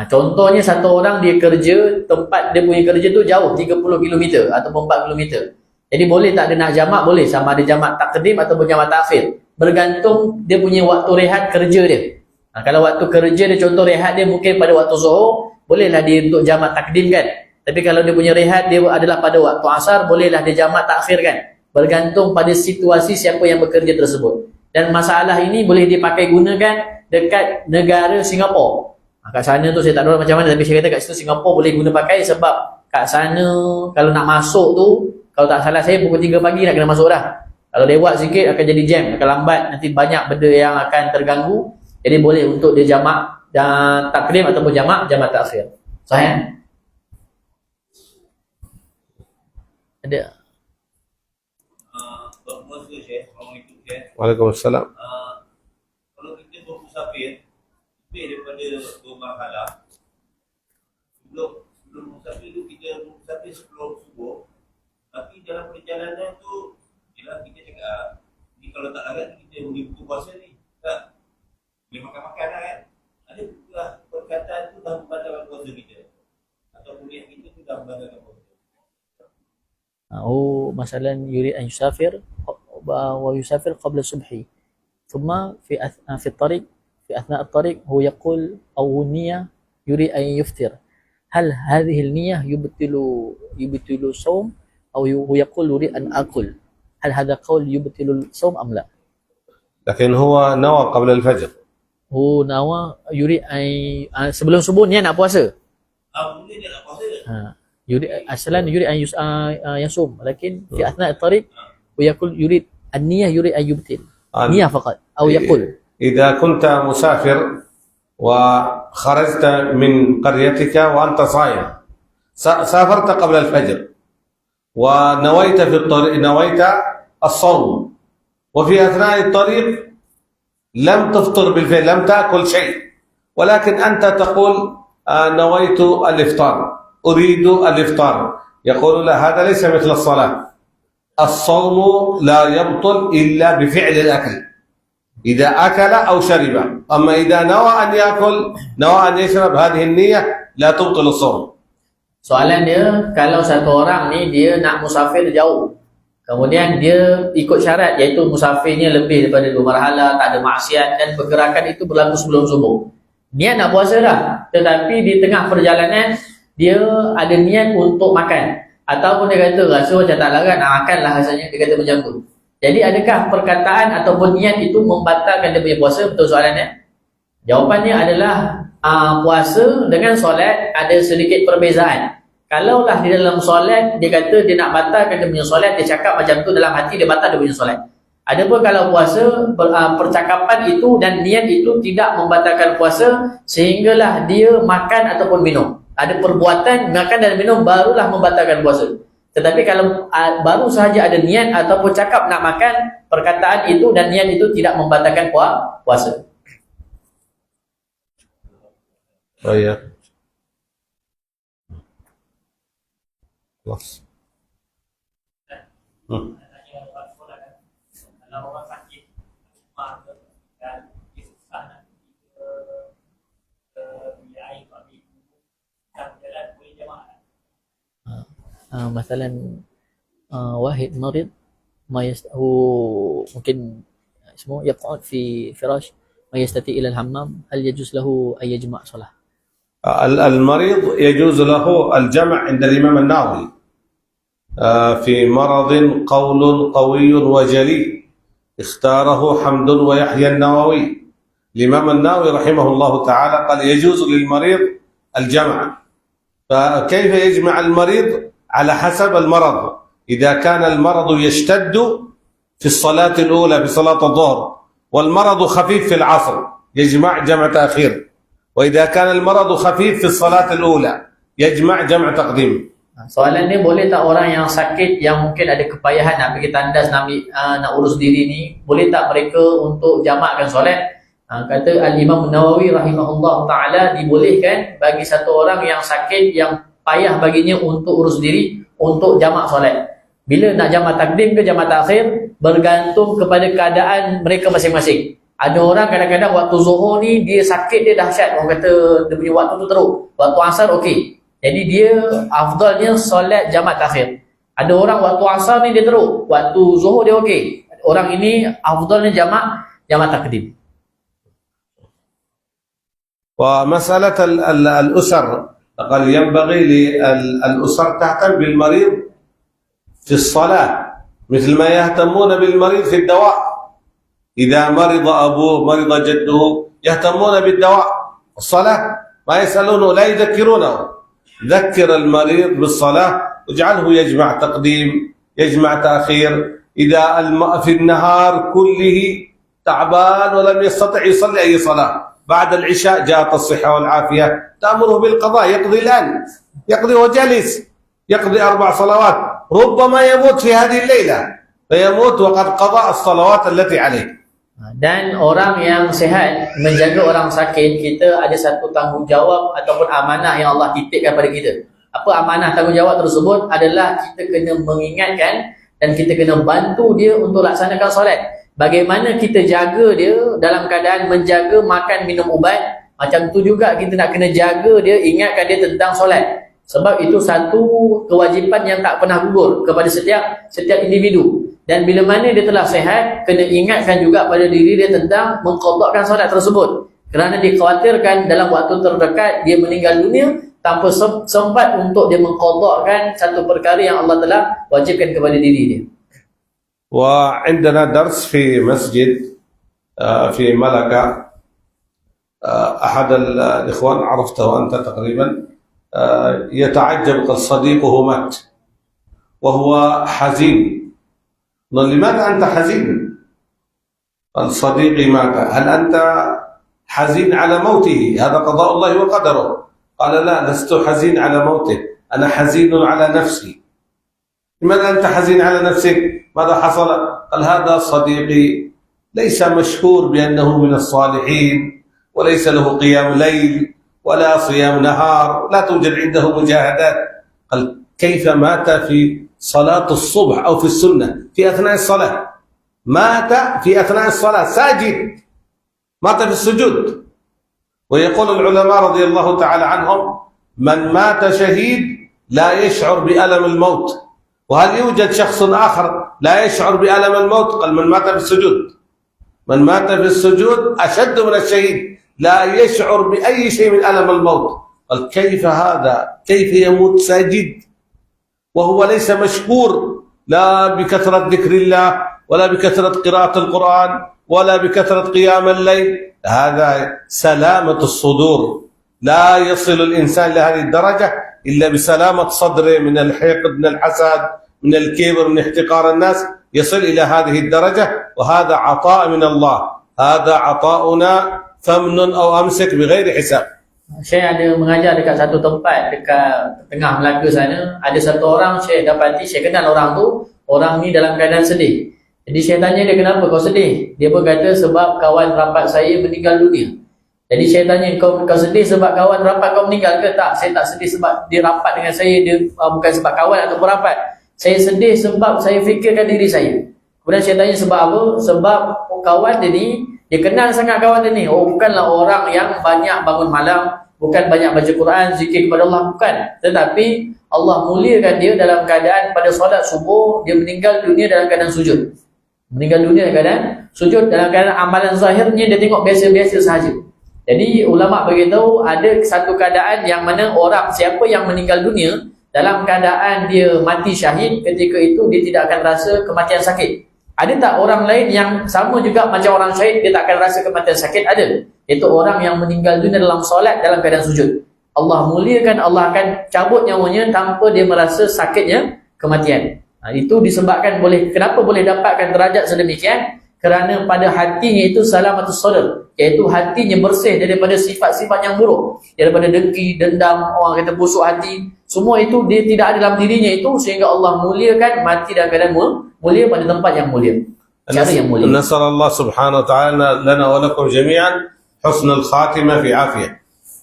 Contohnya satu orang dia kerja, tempat dia punya kerja tu jauh 30 km ataupun 4 km. Jadi boleh tak dia nak jamak? Boleh, sama ada jamak takdim ataupun jamak takhir. Bergantung dia punya waktu rehat kerja dia. Kalau waktu kerja dia, contoh rehat dia mungkin pada waktu zuhur, bolehlah dia untuk jamak takdim kan. Tapi kalau dia punya rehat dia adalah pada waktu asar, bolehlah dia jamak takhir kan. Bergantung pada situasi siapa yang bekerja tersebut. Dan masalah ini boleh dipakai gunakan dekat negara Singapura. Kat sana tu saya tak tahu macam mana, tapi saya kata kat situ Singapura boleh guna pakai sebab kat sana kalau nak masuk tu, kalau tak salah saya pukul 3 pagi nak kena masuk dah. Kalau lewat sikit akan jadi jam, akan lambat, nanti banyak benda yang akan terganggu. Jadi boleh untuk dia jamak dan takdim ataupun jamak takhir. Sahih? Ada. Waalaikumsalam. Kalau kita bermusafir lebih daripada 2 marhalah, sebelum musafir tu kita musafir sebelum subuh, tapi dalam perjalanan tu ialah kita cakap ni kalau tak larat kita boleh buka puasa ni tak boleh makan-makan lah kan. Ada juga perkataan tu dah membatalkan puasa kita atau kuliah kita tu dah membatalkan puasa. مثلا يريد أن يسافر ويسافر قبل الصبح، ثم في الطريق، في أثناء الطريق هو يقول أو النية يريد أن يفطر. هل هذه النية يبطل الصوم أو هو يقول يريد أن أكل؟ هل هذا قول يبطل الصوم أم لا؟ لكن هو نوى قبل الفجر. هو نوى يريد أن sebelum subuh niat nak puasa. Boleh dia nak puasa. يريد أصلا يريد أن يصوم، لكن في أثناء الطريق ويقول يريد النية يريد أن يبطل نية فقط أو يقول. إذا كنت مسافر وخرجت من قريتك وأنت صائم، سافرت قبل الفجر ونويت في الطريق، نويت الصوم، وفي أثناء الطريق لم تفطر بالفعل، لم تأكل شيء، ولكن أنت تقول نويت الإفطار، أريد الإفطار، يقول لا هذا ليس مثل الصلاة. الصوم لا يبطل إلا بفعل الأكل، إذا أكل أو شرب. أما إذا نوى أن يأكل، نوى أن يشرب، هذه النية لا تبطل الصوم. Soalan dia, kalau satu orang ni dia nak musafir jauh, kemudian dia ikut syarat iaitu musafirnya lebih daripada 2 marhalah, tak ada maksiat dan pergerakan itu berlaku sebelum subuh. Niat nak puasa dah, tetapi di tengah perjalanan dia ada niat untuk makan, ataupun dia kata rasa macam tak larat nak makan lah rasanya, dia kata macam tu. Jadi adakah perkataan ataupun niat itu membatalkan dia punya puasa? Betul soalannya? Jawapannya adalah puasa dengan solat ada sedikit perbezaan. Kalaulah di dalam solat dia kata dia nak batalkan dia punya solat, dia cakap macam tu dalam hati, dia batal dia punya solat. Adapun kalau puasa, percakapan itu dan niat itu tidak membatalkan puasa sehinggalah dia makan ataupun minum. Ada perbuatan makan dan minum barulah membatalkan puasa. Tetapi kalau baru sahaja ada niat ataupun cakap nak makan, perkataan itu dan niat itu tidak membatalkan puasa. Oh ya. خلاص. مثلا واحد مريض هو ممكن اسمه يقعد في فراش ما يستطيع إلى الحمام، هل يجوز له أن يجمع صلاة؟ المريض يجوز له الجمع عند الإمام النووي في مرض قول قوي وجلي اختاره حمد ويحيى النووي. الإمام النووي رحمه الله تعالى قال يجوز للمريض الجمع. فكيف يجمع المريض؟ على حسب المرض. إذا كان المرض يشتد في الصلاة الأولى في صلاة الظهر والمرض خفيف في العصر يجمع جمع تأخير، وإذا كان المرض خفيف في الصلاة الأولى يجمع جمع تقديم. Soalan ni, boleh tak orang yang sakit, yang mungkin ada kepayahan nak pergi tandas, nak urus diri ni, boleh tak mereka untuk jamakkan solat? Kata Al-Imam Nawawi rahimahullah ta'ala, dibolehkan bagi satu orang yang sakit, yang payah baginya untuk urus diri, untuk jamak solat. Bila nak jamak takdim ke jamak takhir, bergantung kepada keadaan mereka masing-masing. Ada orang kadang-kadang waktu zuhur ni dia sakit, dia dahsyat, orang kata dia punya waktu tu teruk. Waktu asar okey, jadi dia afdalnya solat jamak takhir. Ada orang waktu asar ni dia teruk, waktu zuhur dia okey. Orang ini afdalnya jamak takdim. ومسألة الأسر، قال ينبغي للأسر تهتم بالمريض في الصلاة مثل ما يهتمون بالمريض في الدواء. إذا مرض أبوه مرض جده يهتمون بالدواء. الصلاة ما يسألونه، لا يذكرونه. ذكر المريض بالصلاة واجعله يجمع تقديم يجمع تأخير. إذا في النهار كله تعبان ولم يستطع يصلي أي صلاة، بعد العشاء جاءت الصحة والعافية تأمره بالقضاء، يقضي الآن، يقضي وجالس، يقضي 4 صلوات، ربما يموت في هذه الليلة فيموت وقد قضى الصلوات التي عليه. Dan orang yang sehat menjaga orang sakit, kita ada satu tanggungjawab ataupun amanah yang Allah titipkan pada kita. Apa amanah tanggungjawab tersebut? Adalah kita kena mengingatkan dan kita kena bantu dia untuk laksanakan solat. Bagaimana kita jaga dia dalam keadaan menjaga makan minum ubat, macam tu juga kita nak kena jaga dia, ingatkan dia tentang solat. Sebab itu satu kewajipan yang tak pernah gugur kepada setiap individu. Dan bila mana dia telah sehat, kena ingatkan juga pada diri dia tentang mengqadhakan solat tersebut. Kerana dikhawatirkan dalam waktu terdekat dia meninggal dunia tanpa sempat untuk dia mengqadhakan satu perkara yang Allah telah wajibkan kepada diri dia. وعندنا درس في مسجد في ملكة، أحد الإخوان عرفته أنت تقريبا، يتعجب قال صديقه مات وهو حزين. قال لماذا أنت حزين؟ قال صديقي مات. هل أنت حزين على موته؟ هذا قضاء الله وقدره. قال لا، لست حزين على موته، أنا حزين على نفسي. لماذا أنت حزين على نفسك؟ ماذا حصل؟ قال هذا صديقي ليس مشهور بأنه من الصالحين، وليس له قيام ليل ولا صيام نهار، لا توجد عنده مجاهدات. قال كيف مات في صلاة الصبح أو في السنة في أثناء الصلاة؟ مات في أثناء الصلاة ساجد، مات في السجود. ويقول العلماء رضي الله تعالى عنهم من مات شهيد لا يشعر بألم الموت. وهل يوجد شخص آخر لا يشعر بألم الموت؟ قال من مات في السجود. من مات في السجود أشد من الشهيد، لا يشعر بأي شيء من ألم الموت. قال كيف هذا؟ كيف يموت ساجد وهو ليس مشهور لا بكثرة ذكر الله ولا بكثرة قراءة القرآن ولا بكثرة قيام الليل؟ هذا سلامة الصدور. لا يصل الإنسان لهذه الدرجة إلا بسلامة صدره من الحقد، من الحسد، من الكبر، من احتقار الناس، يصل إلى هذه الدرجة. وهذا عطاء من الله، هذا عطاؤنا فمن أو أمسك بغير حساب. Saya ada mengajar dekat satu tempat dekat tengah Melaka sana. Ada satu orang saya dapati, saya kenal orang tu. Orang ni dalam keadaan sedih. Jadi saya tanya dia, kenapa kau sedih? Dia pun kata sebab kawan rapat saya meninggal dunia. Jadi saya tanya, kau sedih sebab kawan rapat kau meninggal ke? Tak, saya tak sedih sebab dia rapat dengan saya. Dia bukan sebab kawan ataupun rapat. Saya sedih sebab saya fikirkan diri saya. Kemudian saya tanya sebab apa? Sebab kawan dia ni, dia kenal sangat kawan dia ni. Oh, bukanlah orang yang banyak bangun malam, bukan banyak baca Quran, zikir kepada Allah, bukan. Tetapi Allah muliakan dia dalam keadaan pada solat subuh, dia meninggal dunia dalam keadaan sujud. Meninggal dunia dalam keadaan sujud, dalam keadaan amalan zahirnya dia tengok biasa-biasa sahaja. Jadi ulama beritahu ada satu keadaan yang mana orang siapa yang meninggal dunia dalam keadaan dia mati syahid, ketika itu dia tidak akan rasa kematian sakit. Ada tak orang lain yang sama juga macam orang syahid, dia tak akan rasa kematian sakit? Ada. Itu orang yang meninggal dunia dalam solat dalam keadaan sujud. Allah muliakan, Allah akan cabut nyawanya tanpa dia merasa sakitnya kematian. Itu disebabkan kenapa boleh dapatkan derajat sedemikian? Kerana pada hatinya itu salamatus sadr, iaitu hatinya bersih daripada sifat-sifat yang buruk, daripada dengki, dendam, orang kata busuk hati, semua itu dia tidak ada dalam dirinya itu, sehingga Allah muliakan, mati dalam keadaan mulia pada tempat yang mulia, cara yang mulia. نسأل الله سبحانه وتعالى لنا ولكم جميعا حسن الخاتمة في عافية.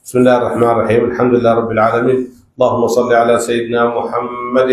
بسم الله الرحمن الرحيم. الحمد لله رب العالمين. اللهم صل على سيدنا محمد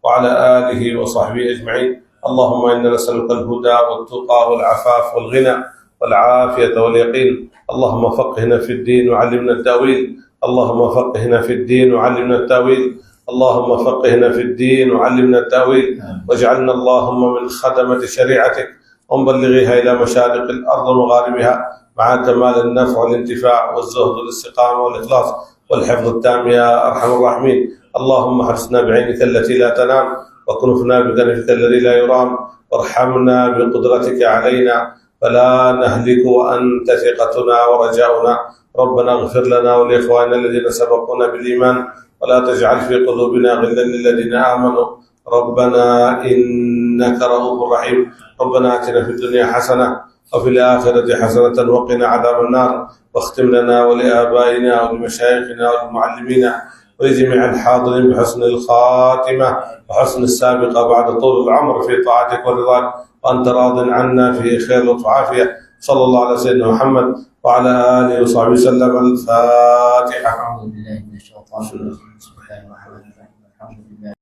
وعلى آله وصحبه أجمعين. اللهم إنا نسألك الهدى والتقى والعفاف والغنى والعافية واليقين. اللهم فقهنا في الدين وعلمنا التأويل. اللهم فقهنا في الدين وعلمنا التأويل. اللهم فقهنا في الدين وعلمنا التأويل. واجعلنا اللهم من خدمة شريعتك ومبلغيها إلى مشارق الأرض ومغاربها مع كمال النفع والانتفاع والزهد والاستقامة والإخلاص والحفظ التام يا أرحم الراحمين. اللهم حرسنا بعينك التي لا تنام، وكنفنا بكنفك الذي لا يرام، وارحمنا بقدرتك علينا فلا نهلك وأنت ثقتنا ورجاؤنا. ربنا اغفر لنا ولإخواننا الذين سبقونا بالإيمان، ولا تجعل في قلوبنا غلا للذين آمنوا ربنا إنك رؤوف رحيم. ربنا آتنا في الدنيا حسنة وفي الآخرة حسنة وقنا عذاب النار. واختم لنا ولآبائنا ولمشايخنا ولمعلمينا ولجميع الحاضرين بحسن الخاتمة وحسن السابقة بعد طول العمر في طاعتك ورضاك، وأنت راض عنا في خير وعافية. صلى الله على سيدنا محمد وعلى آله وصحبه وسلم. الفاتحة. أعوذ بالله من الشيطان الرجيم. بسم الله الرحمن الرحيم. الحمد لله.